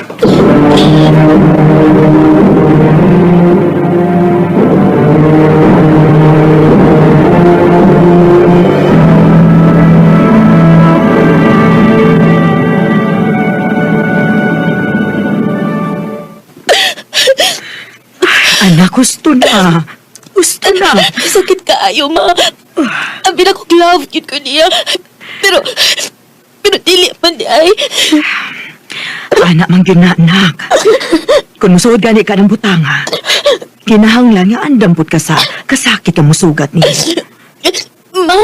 Anak, gusto na. Gusto na. Sakit kaayo, ma. Ang pinakog-love yun ko niya. Pero dili man di ay. Anak mang yun na, anak. Kung musuod gani ka ng butanga, kinahanglan nga andampot ka sa kasakit ang musugat niya. Ma.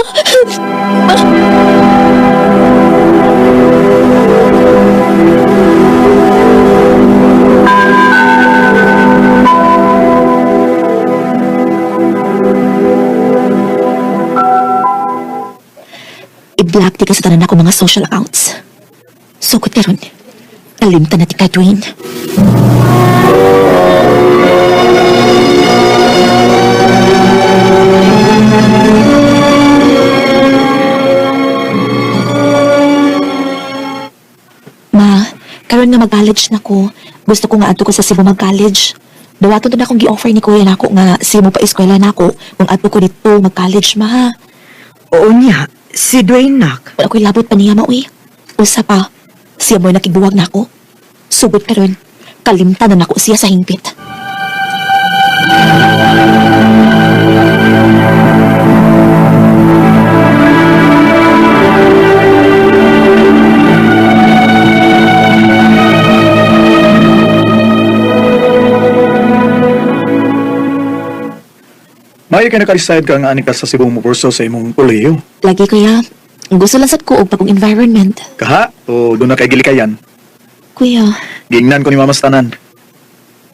I-block di ka sa tanan ako mga social accounts. Sugod karon. Nalimtan na ti kay Dwayne. Ma, karon nga mag-college na ko. Gusto ko nga adto ko sa Cebu mag-college. Dawaton to na akong gi-offer ni kuya nako nga Cebu pa eskwela nako kung adto ko dito mag-college, ma. Oo niya, si Dwayne nak. Wala ko'y labot pa niya, maui. Usa pa, siya mo'y nakigbuwag na ako. Sugod ka ron, kalimtanan ako siya sa hingpit. Maya ka naka-decide ka nga ani ka sa Cebu mo kurso sa imong kolehiyo. Lagi kuya, gusto lang sad ko og pagong environment. Kaha o doon na kay gilikayan. Kuya, Giingnan ko ni Mama Stanan.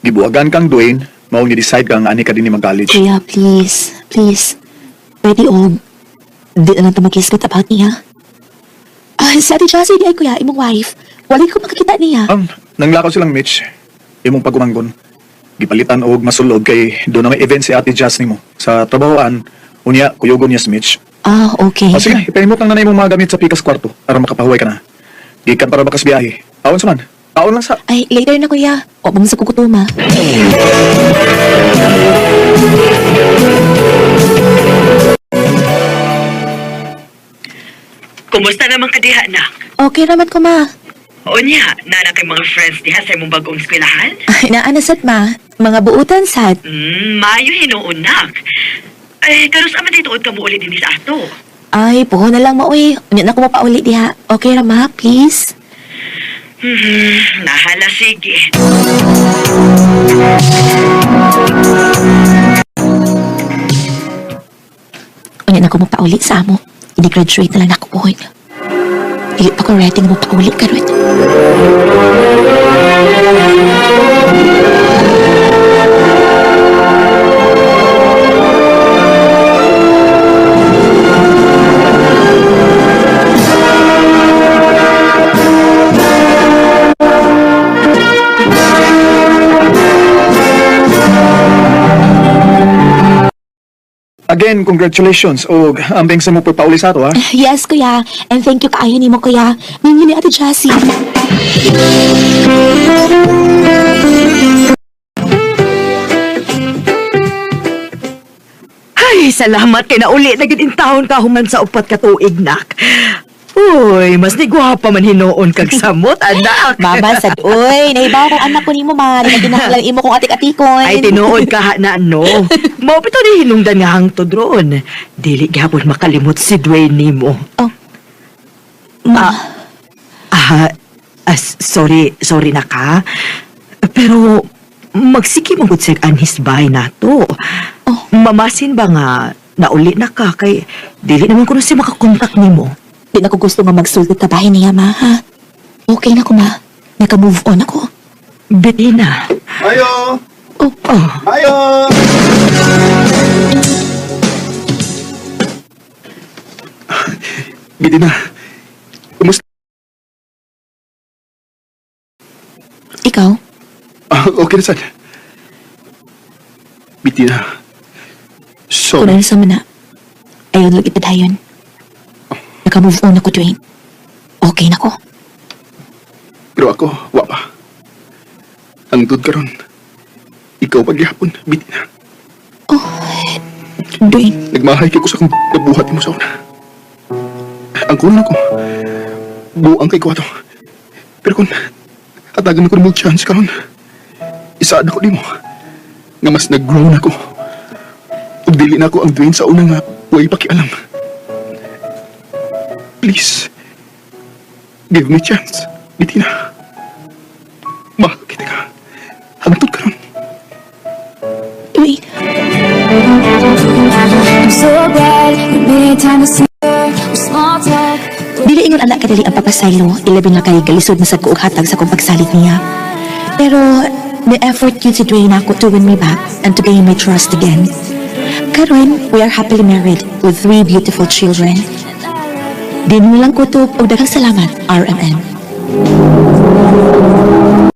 Gibuagan kang Dwayne, mao ni decide ka nga ani ka din ni mag-college. kuya, please. Pwede og, di na lang ito mag-isgot about niya. Si Ate Josie, di ay kuya, imong wife. Wala ko makakita niya. Nanglakaw silang Mitch. Imong pagumanggon. Gipalitan og masulod kay doon na may event si Ate Jazz nimo. Sa trabahoan, unya, kuyogon niya si Mitch. Okay. Sige, ipahimot lang na imong mga gamit sa pikas kwarto para makapahuway ka na. Gikan para bakas biyahe. Awan sa man. Awan lang sa... Ay, later na kuya. O, bang sa kukutuma. Kumusta naman ka diha, nak? Okay naman ko, ma. O niya, nana kay mga friends diha sa imong bagong eskwelahan? Ay, naanasat, ma. Mga buutan, sad. Mayo hinuon, nak. Ay, pero sa man dito ka mo ulit din sa ato. Ay, puho na lang, ma, uy. Unya na ko mapauli diha. Okay ra, ma, please. Nahala, sige. Unya na ko mapauli sa amo. I-graduate na lang ako, puhoy. Dili pa ko ready mo pauli ka rin. Again, congratulations. O, ambeng sa mo pauli sa ato, ha? Yes, kuya. And thank you kaayo ni mo, kuya. Minyo ni Ate Jessie. Ay, salamat kay nauli na gid in taon ka human sa upat ka tuig, nak. Uy, mas ni gwapa man hinuon kag samot, anak. Mama, sad, uy. Nahibaw kong anak ko ni mo, ma. Di na kinakalang imo kong atik-atikon. Ay, tinuod ka ha na ano. Mao bitaw ni hinungdan nga hangtod ron. Dili gyapon makalimot si Dwayne nimo. Ma. Sorry na ka. Pero magsiki mo gud sig anhis bahay nato. Mamasin ba nga nauli na ka kay dili naman ko na si makakontak nimo. Di na ko gusto nga magsulti ka bahay niya, ma, ha? Okay na ko, ma. Naka-move on ako. Betina. Ayo! Oh. Ayo! Bitina. Kumusta? Ikaw? Okay na, sad. Bitina. Kung ano sa mana, ayaw lang ipadayon. Naka-move on ako, Dwayne. Okay na ko. Pero ako, wa pa. Ang tud karon. Ikaw pagyapon, Bitina. Dwayne. Nagmahay kay ko sa kung nabuhat mo sa una. Ang kulang ako, buang kay kwato. Pero kung hatagan ako ng chance karon, isaad ako di mo. Nga mas nag-grow na ako. Ug dili na ako ang Dwayne sa una nga way pakialam. Please, give me a chance, Bitina. Mahal kita ka. Hangtod ka ron. Dwayne. Dili ingon anak kadali ang papasaylo, ilabi nga kay galisod na sa kuog hatag sa kong pagsalit niya. Pero, the-effort yun si Dwayne ako to win me back and to gain my trust again. Karon, we are happily married with 3 beautiful children. Dinulang kutob o daghang salamat, RMN.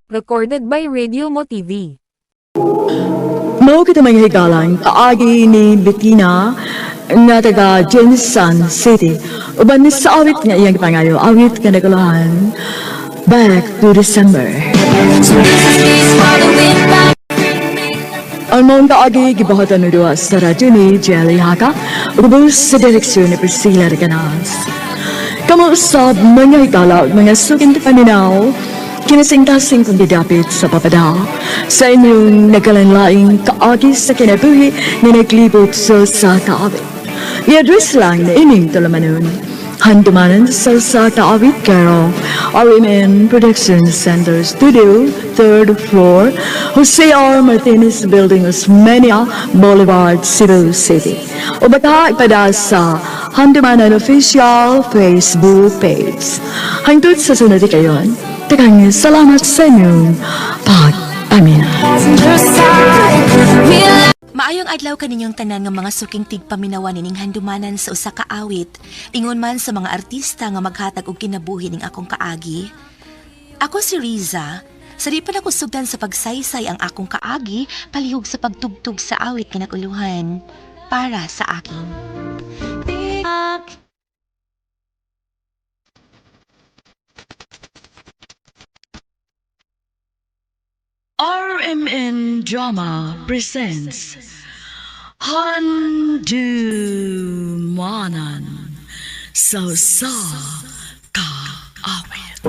Recorded by Radio Mo TV. Mao kita mga higalang kaagi ni Bettina nga taga Jensen City. Uban ni sa awit nga iyang pangayo, awit nga naguluhan Back to December. Ang mga kaagi gibahatan ng duwa sa radyo ni Jelly Haka ubos sa direksyon ni Priscilla Reganas. Kamuusap mga higala mga suking paminaw kinasing-kasing kong didapit sa papadaw sa inyong nagalanlaing kaagi sa kinabuhi na naglibot sa kaawit. I-address lang na ining talamanon. Handumanan sa kaawit Carol, RMN Production Center Studio, 3rd floor, Jose R. Martinez Building, Osmeña Boulevard, Cebu City. O baka ipada sa Handumanan Official Facebook page. Hangtod sa sunod kayon, tagang salamat sa inyong pag-amina. Maayong adlaw kaninyong tanan nga mga suking tigpaminawa nining handumanan sa usa ka awit, ingon man sa mga artista nga maghatag og kinabuhi ning akong kaagi. Ako si Riza. Sa di pa na ko sugdan sa pagsaysay ang akong kaagi, palihog sa pagtugtog sa awit kinaguluhan para sa akin. RMN Drama presents Handumanan Sa Ka Awit.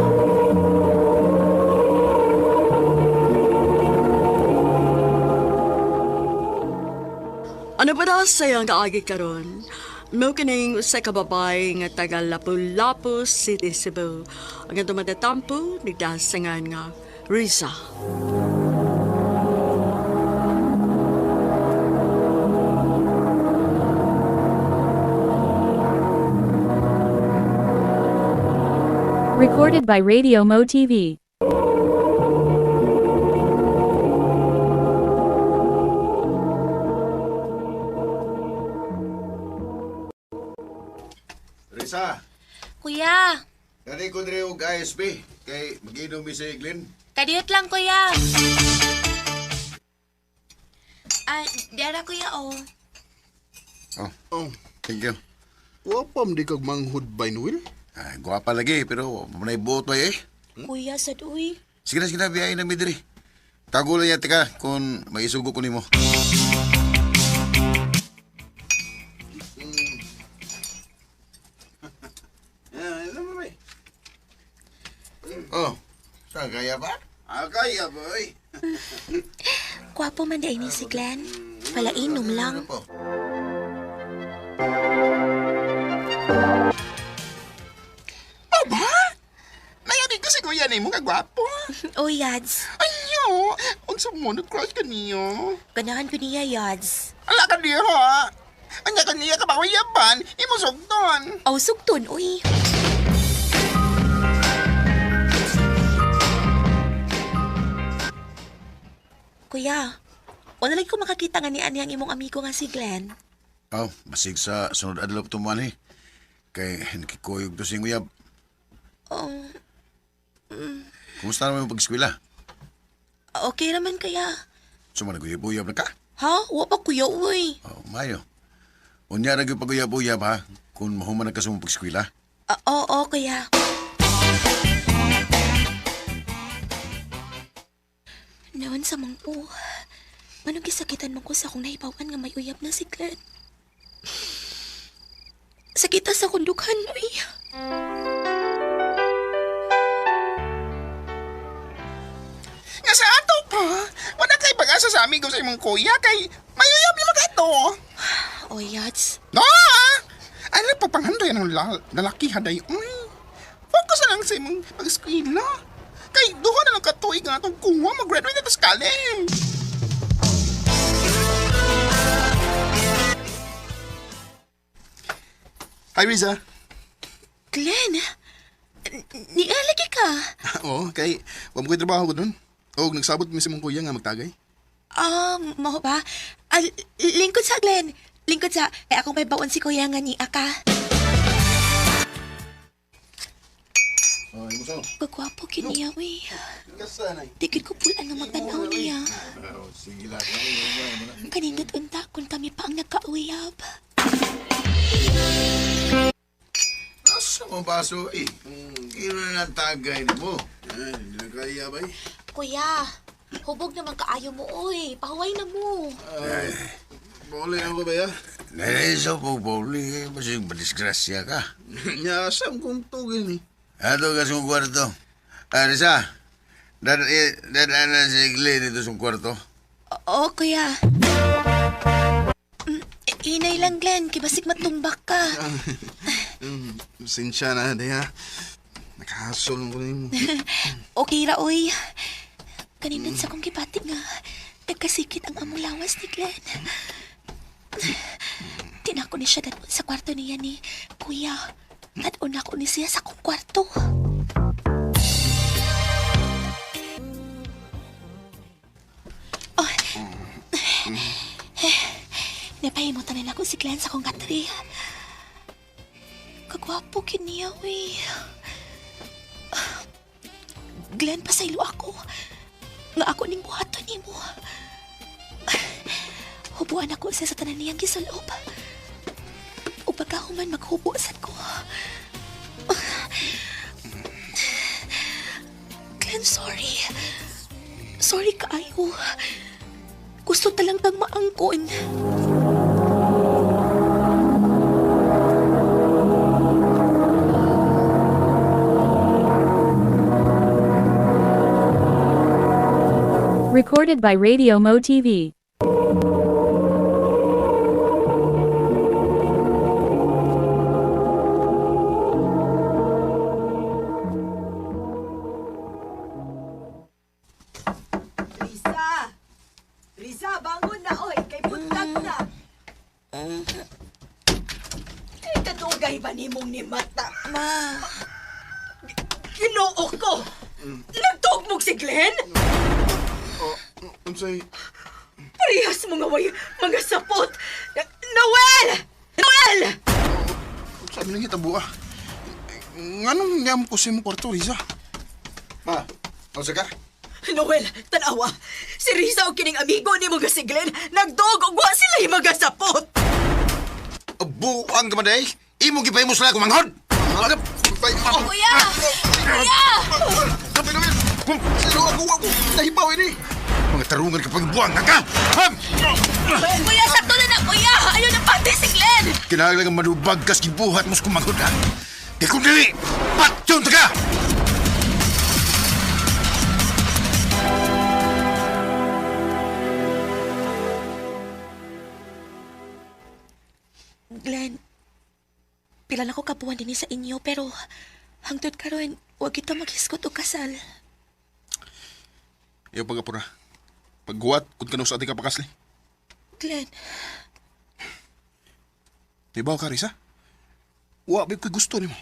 Ano ba daw sayang kaagi karon? Mo kining usa ka babae nga taga Lapu-Lapu City, Cebu. Ang dumadatampo nagdasangan nga Riza. Recorded by Radio Mo TV. Risa, Kuya, nari ko rin yung ISP kay mag-inom mi si Glenn. kadiyot lang kuya. Dara kuya Oh, thank you. Wapam di kag manghud by Noel? Ay, guwapa lagi, pero manay buot ba eh? Kuya, saduy. Sige na, biyahin na mi diri. Tago lang yan, tika, kung may isugo ko nimo. Oh, saan kaya ba? Kaya boy. Kwapo man day ni si Glenn. Palainom lang. Aba? Nayanin kasi kuya ni mo kagwapo. Oh, Yads. Ayo, unsa mo nag-crush ka niyo? Ganahan ko niya, Yads. Ala ka niyo ha? Anya ka niya ka ba yaban? Imo sugton. Oh, sugton, uy. Kuya, o lagi ko makakita nga ni Ani ang imong amigo nga si Glenn. Oh, basig sa sunod adlaw tumuan eh. Kay nakikuyog to sing uyab. Oh, Kumusta naman yung pag-eskwela? okay naman kaya. Suma naguyab-uyab na ka? Ha? Wa pa kuya, uy. Oh, mayo. Unya na yung pag-uyab-uyab ha, kung mahuman ka sa mong pag-eskwela. Oo, kuya. Naon sa mangpo. Manong gisakitan mo ko sa akong nahibawan nga may uyab na si Glenn. Sakita sa akong dukhan, uy. Nga sa ato pa, wala kay pag-asa sa amin ko sa imong kuya kay mayuyab yung magato. O, Yads. No! Ano papanghandoy ng lalaki haday? Focus na lang sa imong pag-eskwela. Kay duha na lang katuig nga itong kuha mag-graduate na sa college. Hi, Riza. Glenn, nialagi ka. Oo, kay wala mo ko'y trabaho ko dun. O, nagsabot mi sa mong kuya nga magtagay. Maho ba? Lingkod sa, Glenn. Lingkod sa, kaya akong may baon si kuya nga ni Aka. Oh, imo sa. Kagwapo kiniya, uy. Kasanay. Tigid ko pulaan nga magtanaw niya. Oh, sige lang. Kanindot unta kung kami pa ang nagkauyab. Asa mo baso eh? Ino na tagay na mo. Hindi na kaya ba eh? Kuya, hubog naman kaayo mo, uy. Pahuway na mo. Bole ako ba ya? Naiso po, Pauli. Masing madisgrasya ka. Nyasam kong tugin eh. Ato ka sa kwarto. Risa, dadaan na si Glenn dito sa kwarto. Oo, kuya. Hinay lang, Glenn. Kibasik matumbak ka. Sinsya na, Daya. Nakahasol ko na mo. Okay ra, uy. Kanindot sa kong kipatik nga. Nagkasikit ang among lawas ni Glenn. Tinako ni siya daton sa kwarto niya ni Kuya. Daton ako ni siya sa kong kwarto. Napahimutan nila ko si Glenn sa kong katri. Kagwapo kiniya, we. Glenn, pasaylo ako. Nga ako ning buhaton ni mo. Hubuan ako sa tanan niyang gisulob. O pagkahuman maghubuasan ko. Glenn, sorry. Sorry kaayo. Gusto talang kang maangkon. Recorded by Radio Mo TV. Risa, bangon na, oy. Kay buntag na. Kay katugay ba nimong ni mata? Ma. Ginoo ko. Nagtugmog si Glenn? Unsay? Parehas mga way, mga sapot. Noel! Noel! Sabi nang hitabo ah. Nganong niyam ko sa imong kwarto, Riza? Ma, unsa ka? Noel, tanawa. Si Risa o kining amigo ni mga si Glenn, nagdog og wa sila yung mga sapot. Buang ka man day. Imo gipay mo sila kumanghod. Kuya! Kuya! Sino ako? Nahibaw ini. Mga tarungan kapag buang ka. Ham! Kuya, sakto na na, kuya! Ayaw na pati si Glenn! Kinahanglan nga manubag kas gibuhat mo sa kumanghod ha. Kaya kung dili, patyon ta ka! Glenn, pila na ko kabuhan din sa inyo, pero hangtod karon wag kita maghiskot o kasal. Iyo pag-apura. Pagguwat, kung ka sa ating kapakasli. Glenn, Dibaw ka, Risa? Wa, babe, ko'y gusto ni mo.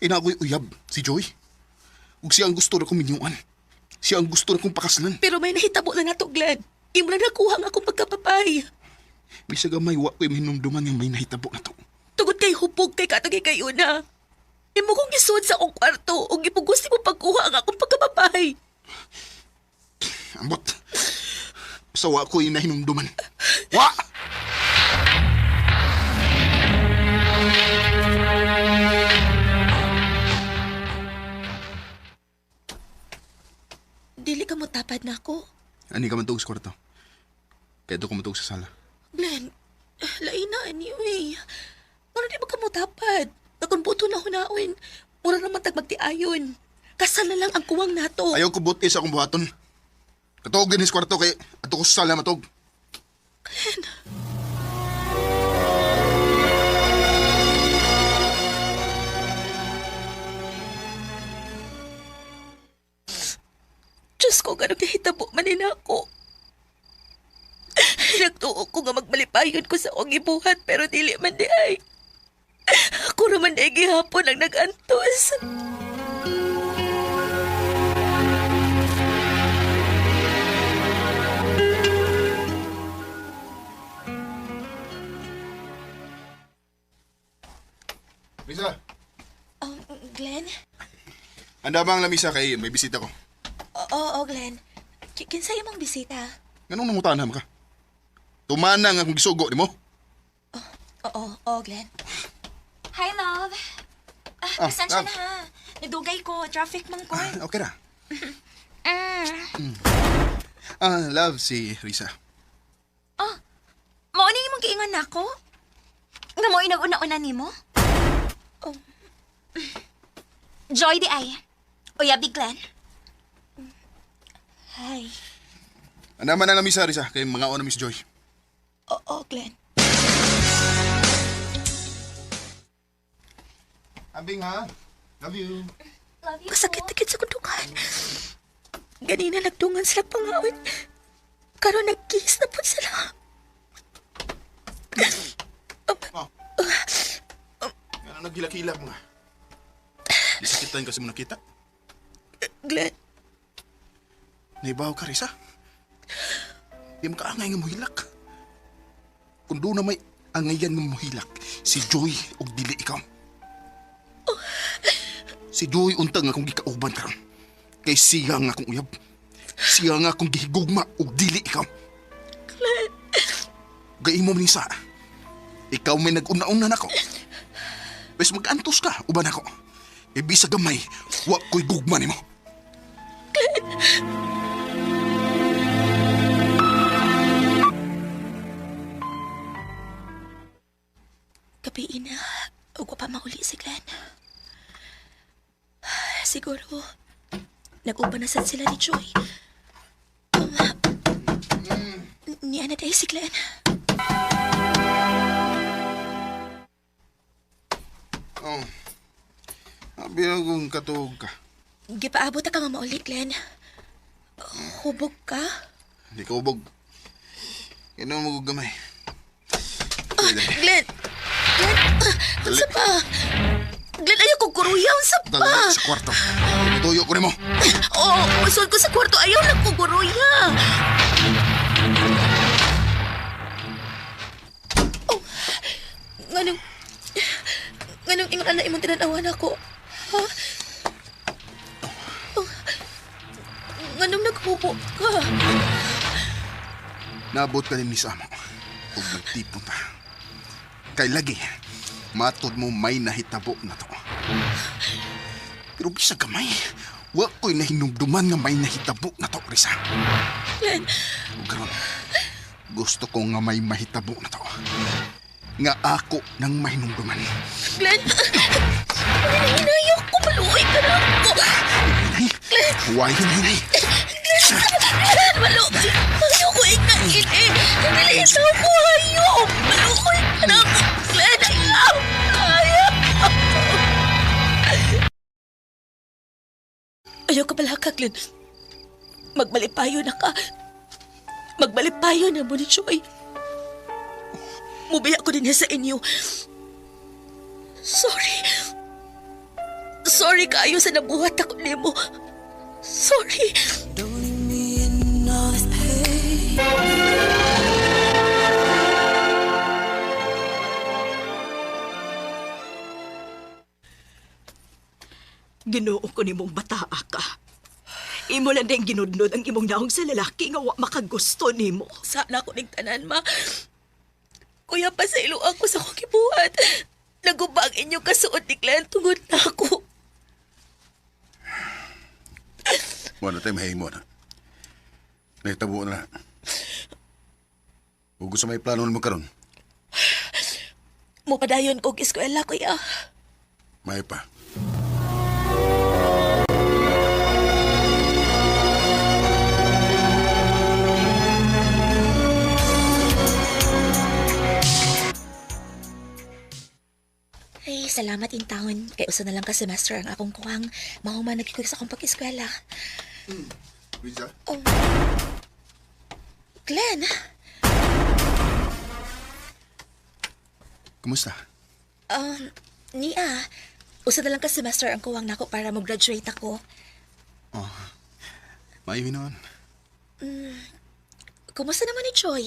Ina ko'y uyab, si Joy. Ug siya ang gusto na kong minyuan. Siya ang gusto na kong pakaslan. pero may nahitabo na nato, Glenn. Imo na nakuha ang akong pagkapapay. Bisa gamay, wa ko'y minumduman yung may nahitabo na to. Tugod kay hupog kay katagi kayo na. Imo kong gisud sa akong kwarto o gipugos mo pagkuha ang akong pagkapapay. Ambot. Sa wa ko'y nahinumduman. Wa! Dili ka mo tapad na ako. Ani ka man tuog sa kwarto. Kaya doon ko matug sa sala. Glenn, lain na anyway. Mura di ba ka mo tapad? Nakunbuto na hunawin. Mura naman tagmagtiayon. Kasal na lang ang kuwang nato. Ayaw ko buti sa akong buhaton. Katuog din sa kwarto kay ato ko sa sala matug. Glenn. Diyos ko, gano'ng kahitabo manin ako. Nagtuo ko nga magmalipayon ko sa akong ibuhat pero dili man di ay. Ako naman di gihapon ang nagantos. Risa, Glenn? anda bang lamisa kay may bisita ko? Oo, Glenn. Kinsa imong bisita? Ganong nangutanam ka? Tumanang akong gisugo ni mo? Oo, Glenn. Hi, love. Pasensya na ha. Nadugay ko. Traffic man ko. Okay na. Love, si Risa. Mao ni imong giingon nako? Nga mo inag-una-una nimo? Joy di ay. Uya, Big Glenn. Hi. Anda man ang lamisa, Risa, kay mga na Miss Joy. Oo, Glenn. Abing ha? Love you. Masakit-sakit sa kutungan. Ganina nagtungan sila pangawit. Karon nag-kiss na po sila. Yan ang naghilak-hilak mga. Disakitan kasi mo nakita. Glenn. Naibaw ka, Risa. Di mo kaangay nga mo hilak. kung doon na may angayan ng muhilak, si Joy o dili ikaw. Si Joy untang akong gikauban karon. Kay siya nga akong uyab. Siya nga akong gihigugma o dili ikaw. Gay mo minisa. Ikaw may nag-una-una na ako. Bes mag-antos ka, uban ako. Ibig sa gamay, wa ko'y gugma nimo. Gabi na, huwag pa mauli si Glenn. Siguro, nag-uban na sad sila ni Joy. Niya na tayo si Glenn. Oh. Abi akong katuog ka. Gipaabot ka nga mauli, Glenn. Hubog ka? Hindi ka ubog. Kaya mo gamay. Glenn! Unsa pa? Glenn, ayaw kong kuruya. Unsa pa? Dali sa kwarto. Tuyo ko mo. Oo, masod ko sa kwarto. Ayaw lang kong kuruya. Oh, nganong ingon na imong tinanawan ako? Ha? Oh, nganong naghubo ka? Naabot ka din ni Samo. Huwag nagtipon ta. Kay lagi, matod mo may nahitabo na to. Pero bisa gamay, wa ko'y nahinumduman nga may nahitabo na to, Risa. Glenn! O karon, gusto ko nga may mahitabo na to. Nga ako nang mahinumduman. Glenn! Hinayok ko, maluoy ka na ako! Glenn! Huwag hinay. Glenn, maluoy! Ayaw ko ignain eh! Nalilitaw ko, ayaw! Maluoy ka na ako! Glenn, ayaw! Ayaw! Ayaw ka pala ka, Glenn. Magbalipayo na ka. Magbalipayo na mo ni Joy. Mubiya ko din niya sa inyo. Sorry. Sorry kayo sa nabuhat ako nimo. Sorry. Ginoo ko nimong bataa ka. Imo lang din ginudnod ang imong naong sa lalaki nga wa makagusto nimo. Sana ako ning tanan, ma. Kuya pa sa ilo ako sa kong kibuhat. Nagubang inyo kasuot ni Glenn tungod na ako. Wala tayo mahimo na. Nahitabo na. Huwag sa may plano mo karon. Mupadayon ko og eskwela, kuya. May pa. Ay, salamat in taon. Kay usa na lang ka semester ang akong kuwang. Mahuman nagkikig sa akong pag-eskwela. Riza? Oh. Glenn! Kumusta? Nia. Usa na lang ka semester ang kuwang nako para mag-graduate ako. Oh, maiwi naman. Kumusta naman ni Joy?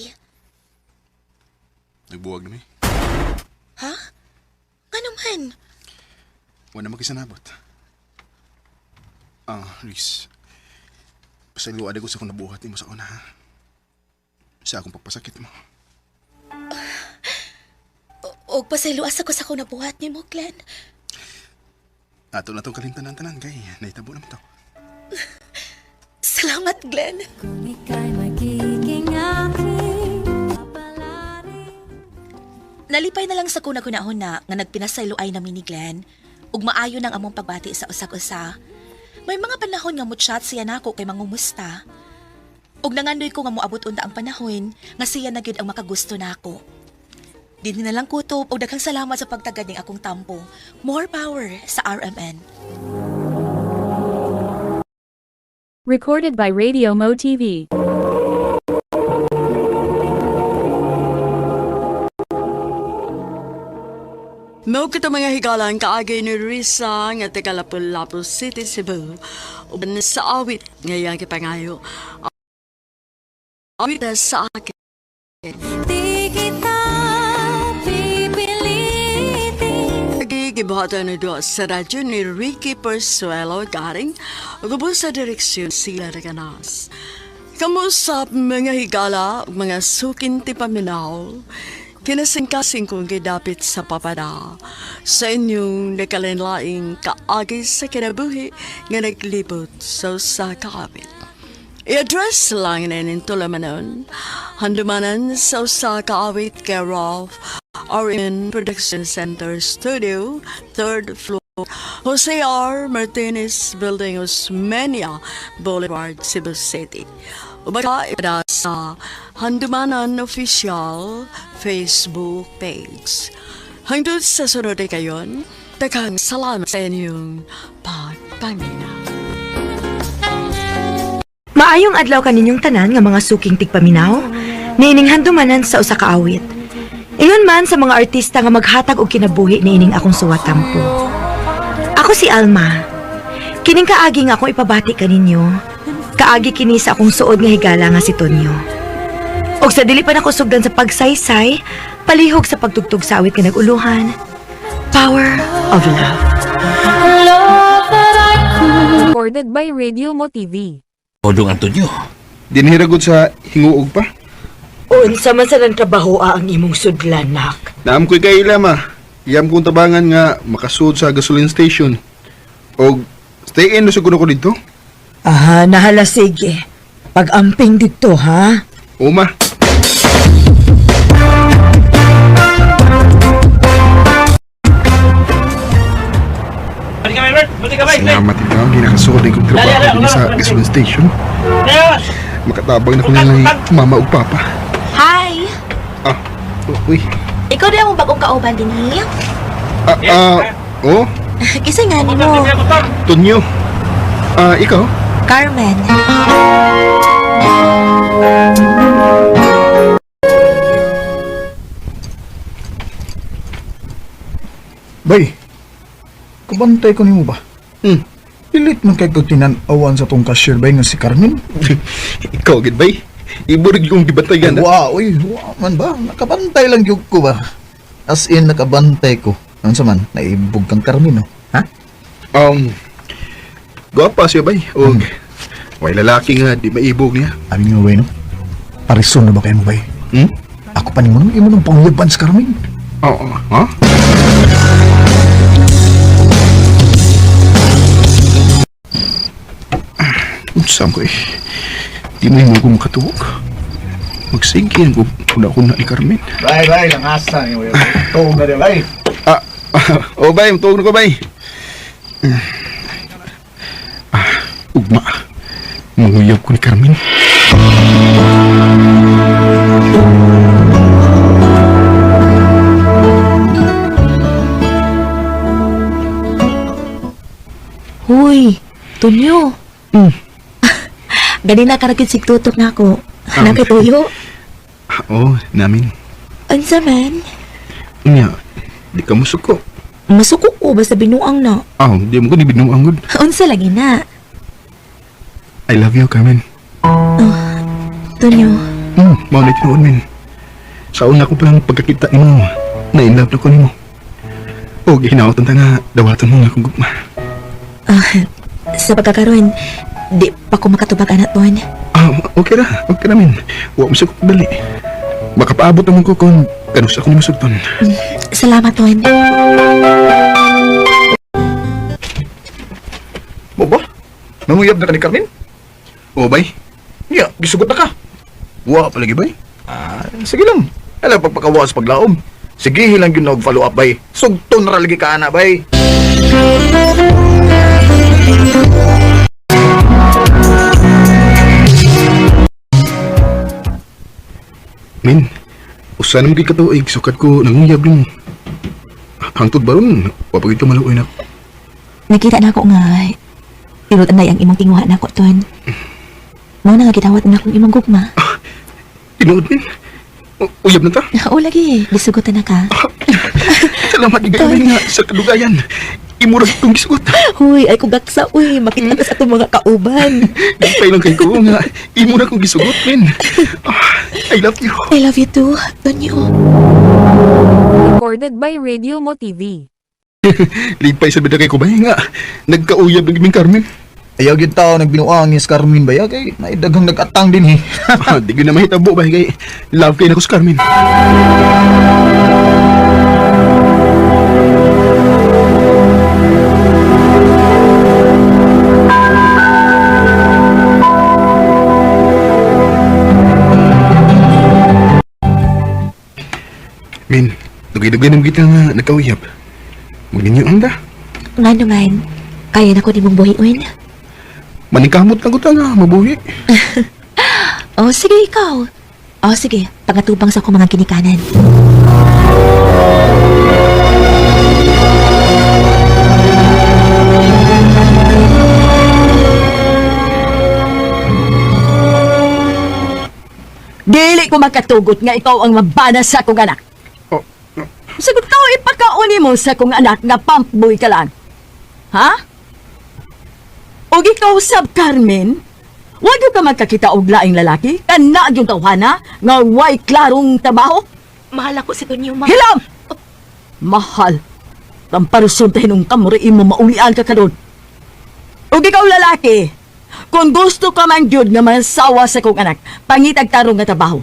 Nagbuwag na Ha? Nga naman. Wala makisanabot. Riz. Pasaluad ako sa kung nabuhat mo sa una, ha? Sa akong pagpasakit mo. Og pasayloas ako sa kung nabuhat ni mo, Glenn. Ato na itong kalintanan-tanan, kay naitabo naman to. Salamat, Glenn. Nalipay na lang sa kuna-kunahon na nga nagpinasayloay namin ni Glenn ug maayo nang among pagbati sa usak-usa. May mga panahon nga mutchat siya nako kay mangumusta. Ug nangandoy ko nga moabot unta ang panahon nga siya na gyud ang makagusto nako. Dinhi na lang kutob og daghang salamat sa pagtagad ning akong tampo. More power sa RMN. Recorded by Radio Mo TV. Mao kita mga higalang kaagay ni Risa nga taga Lapu-Lapu City, Cebu. Uban sa awit ngayon kipangayo. Awit sa akin. Di kita gibuhatan na doon sa radyo ni Ricky Persuelo garing ugubos sa direksyon sila Reganas. Kamusap mga higala ug mga sukin ti paminaw, kinasingkasing kong gidapit sa papada sa inyong nakalinlaing kaagi sa kinabuhi nga naglibot sa usa ka kapit. I-address lang na nintulamanon, handumanan sa usa ka awit kay Ralph RN Production Center Studio, 3rd floor, Jose R. Martinez Building, Osmeña Boulevard, Cebu City. Ubaga ipada sa Handumanan Official Facebook page. Hangtod sa sunod ay kayon, daghang salamat sa inyong pagpangina. Maayong adlaw kaninyong tanan nga mga suking tigpaminaw, niining handumanan sa usa ka awit. Iyon man sa mga artista nga maghatag og kinabuhi niining akong suwatampo. Ako si Alma. Kining kaagi nga akong ipabati kaninyo. Kaagi kini sa akong suod nga higala nga si Tonyo. Og sa dili pa nako sugdan sa pagsaysay, palihog sa pagtugtog sa awit nga naguluhan. Power of Love. Recorded by Radio Mo TV. Odong Antonio. Dinhiragod sa hinguog pa. Unsa man sa nang trabaho ang imong sudlan, nak? Naam ko'y kaila ma. Iyam kong tabangan nga makasud sa gasoline station. O stay in na siguro ko dito. Aha, nahala sige. Pag-amping dito, ha? O ma. Salamat ito ang ginakasod kong trabaho din sa gasoline station. Makatabang na ko nilang mama ug papa. Hi! Uy. Ikaw din ang bagong kauban din niya? Oh, Kisa nga ni mo? Tonyo. Ikaw? Carmen. Bay, kabantay ko nimo ba? Pilit man kay ko tinan-awan sa tong cashier bay nga si Carmen. Ikaw gid bay. Iburig kong gibantayan. Wow, man ba? Nakabantay lang gyud ko ba? As in nakabantay ko. Ano sa man, naibog kang Carmen, no? Ha? Gwapa siya bay. O, way lalaki nga, di maibog niya. Abi nga bay, no? Parison na ba kayo mo bay? Ako pa ni mo nung imo nung pangyaban sa Carmen. Oo, ha? Unsam ko eh. Di mo mo kong makatuwag. Magsigin ko na ni Carmen. Bay, langasa niyo. Tuog na rin, bay. Bay, tuog na ko, bay. Ugma. Manguyab ko ni Carmen. Huy, Tunyo. Ganina karagid sig tutok na ako. Nakituyo. Oo, namin. Unsa man? Nya, di ka musuko. Masuko ko basta binuang na. Di mo ko ni binuangod. Unsa lagi na? I love you, Carmen. Tunyo. Mao na tinuod, men. Sa una ko palang pagkakita ni mo, na-inlove na ko ni mo. O, gihinawatan ta nga, dawatan mo nga akong gugma. Sa pagkakaroon, di pa ko makatubag anak ton. Okay na, men. Huwag mo sa kong dali. Makapaabot naman ko kung ganus ako ni masugton. Salamat, ton. Mo ba? Manguyab na ka ni Carmen? O, bay? Nya, gisugot na ka. Wa palagi, bay? Sige lang. Alam, pagpakawa sa paglaom. Sige, hilang yun follow up, bay. Sugton na lagi ka, ana, bay. Men, usa naman kay katuig, sukat ko nanguyab din mo. Hangtod ba ron? Wapag ito maluoy na. Nakita na ako nga. Pirot anday ang imong tinguha na ako, ton. Mao na nga gitawat na akong imong gugma. Tinuod, men. Uyab na ta? Oo, lagi. Bisugutan na ka. Salamat igay nga sa kadugayan. Imurag itong gisugot. Huy, ay kugaksa, uy. Makita ka sa itong mga kauban. Gantay lang kay ko nga. Imurag kong gisugot, men. I love you. I love you too, Tonyo. Recorded by Radio Mo TV. Lipay sa bida kay ko ba nga. Nagkauyab ng giming Carmen. Ayaw gyud tao nagbinuang ni Carmen ba ya kay may daghang nag-atang din Di ko na mahitabo ba kay love kay na ko sa Carmen. Min, dugay-dugay naman kita nga nagkauyab. Magninyo ang da. Nga naman, kaya na ko di mong buhiin. Maningkamot lang ko ta nga, mabuhi. O sige, ikaw. O sige, pangatubang sa akong mga ginikanan. Dili ko makatugot nga ikaw ang mabanas sa akong anak. Sagot ka ipakauni mo sa akong anak nga pampboy ka lang. Ha? O ikaw sab Carmen, wag ka magkakita og laing lalaki, kana yung tawhana nga way klarong trabaho. Mahal ako si Tonyo, ma. Hilam! Mahal. Tamparusuntahin ng kamuriin mo maulian ka karon. O ikaw lalaki, kung gusto ka man gyud nga masawa sa kong anak, pangitag tarong nga trabaho.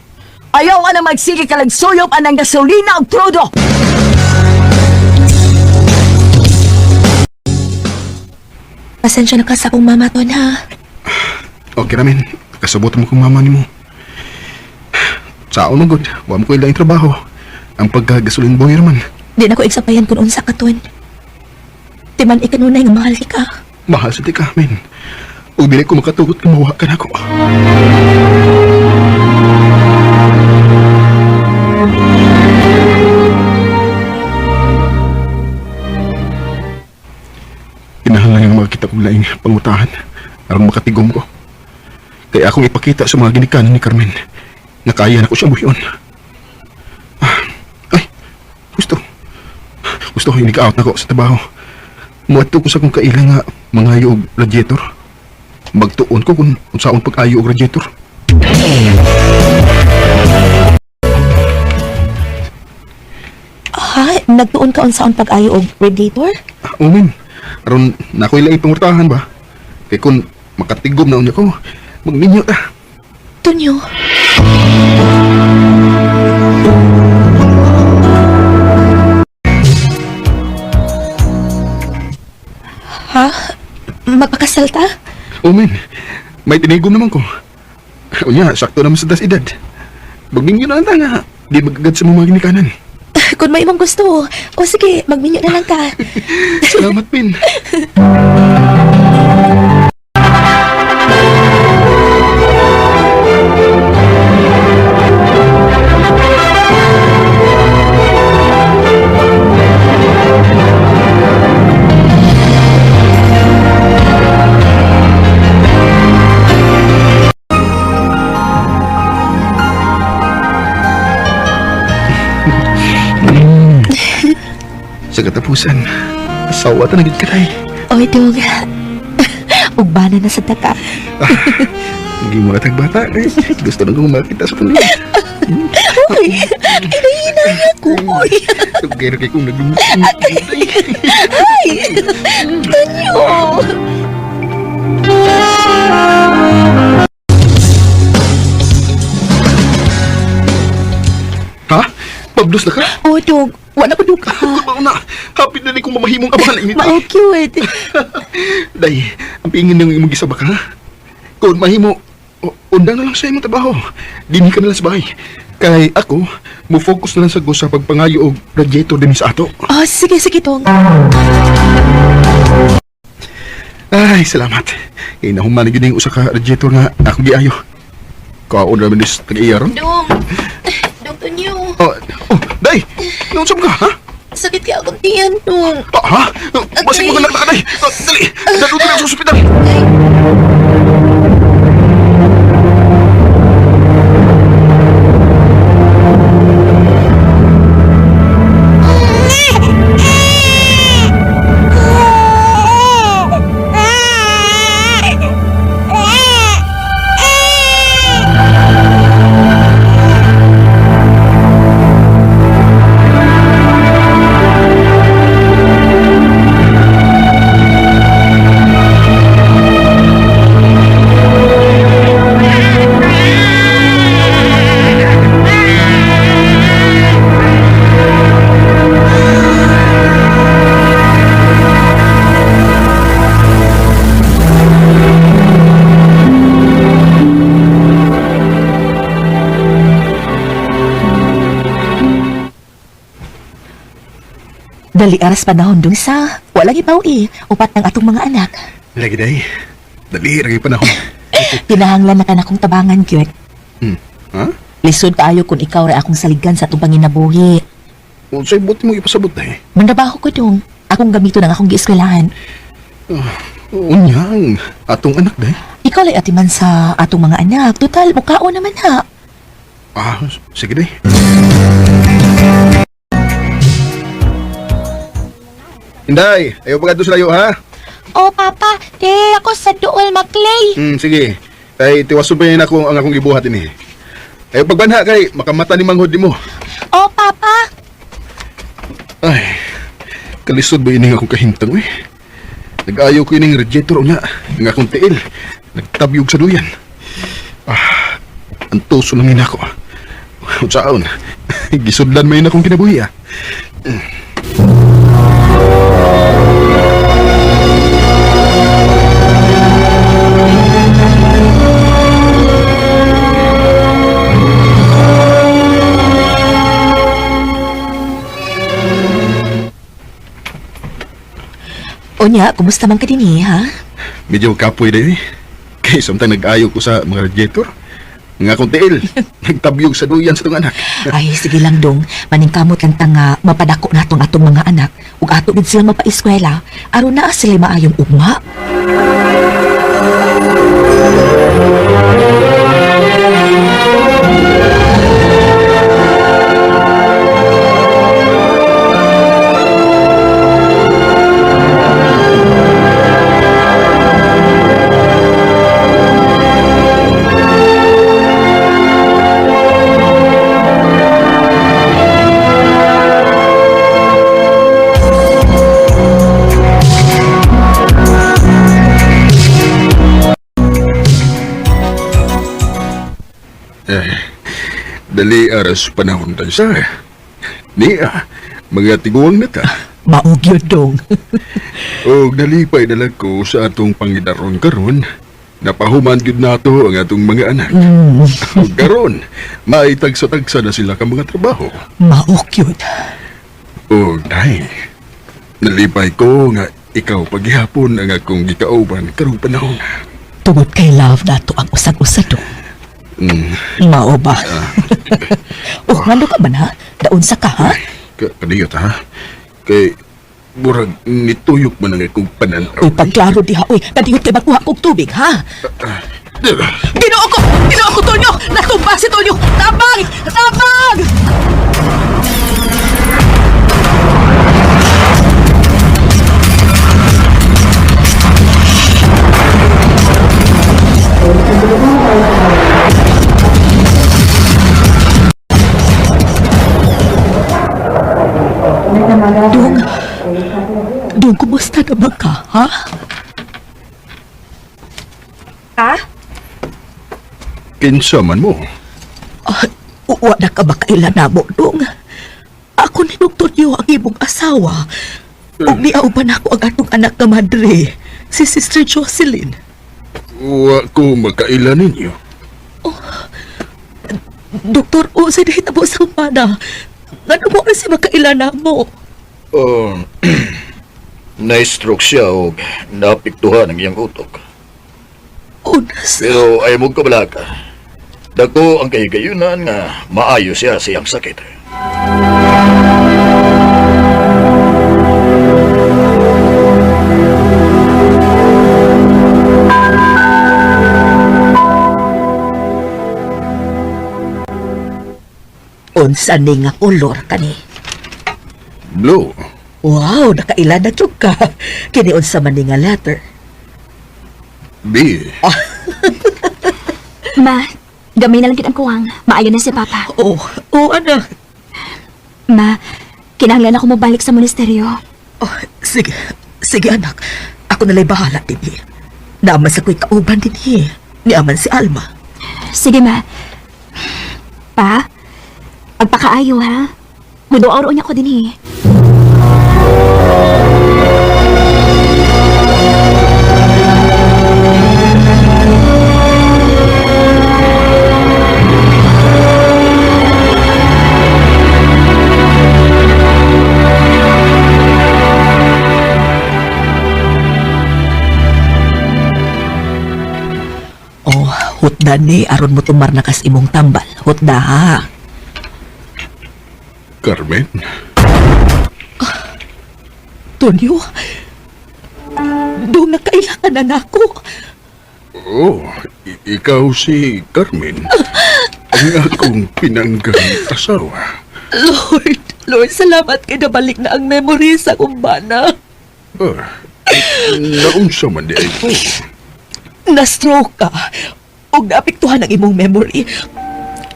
Ayaw na magsige ka lang suyop anang gasolina og trodo. Pasensya na ka sa akong mama, Ton, ha? Okay ramen, kasabot mo kong mama ni mo. Saan mo good, wala mo ko ilang trabaho. Ang pagkagasolin boy raman. Di na ko iksapayan kung unsa ka, Ton. Timan ikanunay nga mahal ka. Mahal sa tika, men. O dili ko makatugot ka mawa ka na ako. Kinahanglan nga makakita kong laing pangutahan arang makatigom ko. Kaya akong ipakita sa mga ginikanan ni Carmen na kaya na ko siyang buhion. Ay, gusto ko inig-out na ko sa trabaho. Muadto ko sa kong kailang nga mangayo og radiator. Magtuon ko kung saan pag-ayo og radiator. Ha? Nagtuon ka unsaon pag-ayo og radiator? Umin, aron na ako ilang ipangurtahan ba? Kaya kung makatigom na unya ko, magninyo ta. Tonyo. Ha? Magpakasal ta? Umin, may tinigom naman ko. Unya, sakto naman sa das edad. Magninyo na lang ta nga, di magagad sa mga ginikanan. Kung may imong gusto, o sige, magminyo na lang ka. Salamat, Pin. Sa katapusan, asawa ta naging katay. Oy, dong. Ugbana na sa taka. Hindi mo natag bata eh. Gusto nang kong makita sa tuloy. Uy, inahinay ako, uy. Tugero kay kong naglumot. Ay, Tonyo. Ha? Pablos na ka? O, dong. Wala pa dong ka. Kung na, happy na rin kong mamahimong abahan na init. Ma-cute. Day, ang pingin nang imong gisaba ka, ha? Kung mahimo, undang na lang sa imong trabaho. Dini ka na lang sa bahay. Kay ako, mo-focus na lang sa sa pagpangayo og radiator din sa ato. Oh, sige, dong. Ay, salamat. Kaya nahuman na yun yung usa ka radiator nga akong giayo. Kaon naman is tag-iyaron. Dong. Dong, Tonyo. Day! Nausap ka, ha? Sakit ka akong tiyan, dong. Ha? Masig mo ka lang Day! Dali! Dalutin na sa ospital! Dali aras panahon dong sa wala gipaw upat ng atong mga anak. Lagi day. Dali, lagi pa na ako. Pinahanglan na ka na kong tabangan, Gyud. Ha? Lisod kaayo kung ikaw ra akong saligan sa atong panginabuhi. O sa'y buti mo ipasabot na eh. Mandabaho ko dong. Akong gamito ng akong gieskwelahan. Unyang, atong anak day. Ikaw lay atiman sa atong mga anak. Total, mukao naman ha. Sige day. Inday, ayaw pa sa layo ha? Oh, Papa, ako sa duol maklay. Sige. Kay tiwason pa yun ang akong gibuhat ini. Ayaw pagbanha kay makamata ni manghod mo. Oh, Papa. Ay, kalisod ba ining akong kahintang eh? Nag-ayaw ko ining radiator nga, ang akong tiil. Nagtabyog sa duyan. Ang tuso lang yun ako. Utsaon, gisudlan mo yun akong kinabuhi Onya, kumusta man ka din ha? Medyo kapoy din eh. Kay samtang nag-ayaw ko sa mga radiator. Nga akong tiil, nagtabyog sa duyan sa itong anak. Ay, sige lang dong. Maningkamot lang tanga mapadako natong atong mga anak. Ug ato din sila mapa-eskwela. Aron na sila maayong ugma. Dali aras panahon tayo sa. Niya, mga tiguang na ta. Maugyo dong. O nalipay dalag ko sa atong pangidaron karon. Napahuman gyud nato ang atong mga anak. O karon, maitagsa-tagsa na sila ka mga trabaho. Maugyod. O day, nalipay ko nga ikaw paghihapon ang akong gikauban karong panahon. Tungod kay love nato ang usag-usad dong. Mao ba? Ngano ka man ha? Daon sa ka ha? Kadiyot ha? Kay burag nituyok man ang akong pananaw. Uy, pagklaro diha. Uy, kadiyot kay bakuha kong tubig ha? Ginoo ko! Ginoo ko, Tonyo! Natumba si Tonyo! Tabang! Tabang! Dong, kumusta naman ka, ha? Ha? Kinsa man mo? Wala ka ba kailan na mo, Dong? Ako ni Dr. Yo ang ibong asawa. Ug niaw pa na ako ang atong anak na madre, si Sister Jocelyn. Wa ko makaila ninyo. Doktor, sa nahitabo sa umana. Ano mo na si makaila na mo? Na-stroke siya o napiktuhan ang iyang utok. Unas. Pero ay mo kabalaka. Dako ang kahigayunan nga maayo siya sa iyang sakit. Unsa ni nga kolor kani? Blue. Wow, nakaila na jud ka. Kini unsa man ni nga letter? B. Ma, gamay na lang kitang kuwang. Maayo na si Papa. Anak. Ma, kinahanglan ako mabalik sa monasteryo. Sige, anak. Ako nalay bahala din Naman sa ko'y kauban din Niaman si Alma. Sige, Ma. Pa, pagpakaayo ha. Mudoor niya ko din Hutda ni aron mo tumar na kas imong tambal. Hutda ha. Carmen, Tonyo, doon na kailangan na nako. oh, ikaw si Carmen. Ang akong pinanggang asawa. Lord, salamat kay nabalik na ang memory sa kumbana. Naunsa man di ay ko. Na-stroke ka. Og naapektuhan ang imong memory.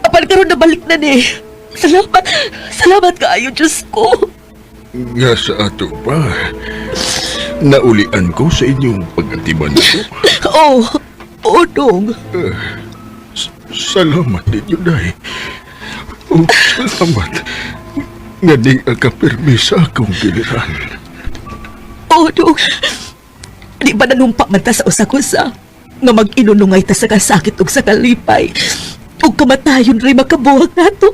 Apal karon nabalik na ni. Salamat kaayo, Diyos ko. Nga sa ato pa, naulian ko sa inyong pag-atiban ko. Dong. Salamat ninyo, Day. Salamat. Nga di agapirmi sa akong giliran. Dong. Di ba nanumpa man ta sa usa-kusa? Nga mag-inunungay ta sa kasakit ug sa kalipay. Ug kamatayon rin makabuhag nato.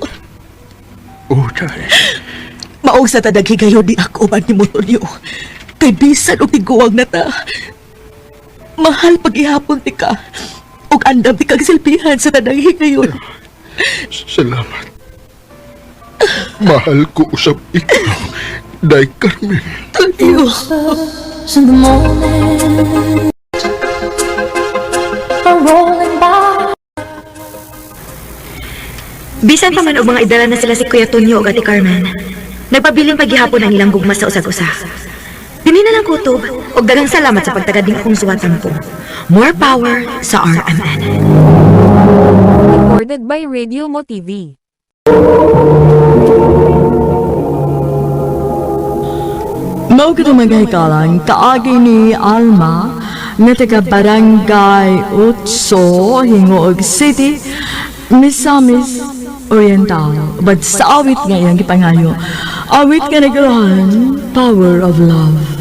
Day. Maong sa tadaghigayon di ako man ni Motoryo. Kay bisan og tiguwag na ta. Mahal paghihapon ti ka. Og andam ti kag silbihan sa tadaghigayon. Salamat. Mahal ko usab ikaw, Day Carmen. Tonyo. In the morning, I'm rolling by. Bisan pa man og mga idala na sila si Kuya Tonyo o Ate Carmen, nagpabiling paghihapon ang ilang gugma sa usag-usa. Dini na lang kutob, og daghang salamat sa pagtagad ning akong suwatan ko. More power sa RMN. Recorded by Radio Mo TV. Mao kita magahikalang kaagi ni Alma nga taga Barangay Utso, Hingoog City, Misamis Oriental. But sa awit nga iyang gipangayo, awit nga nagalahan, Power of Love.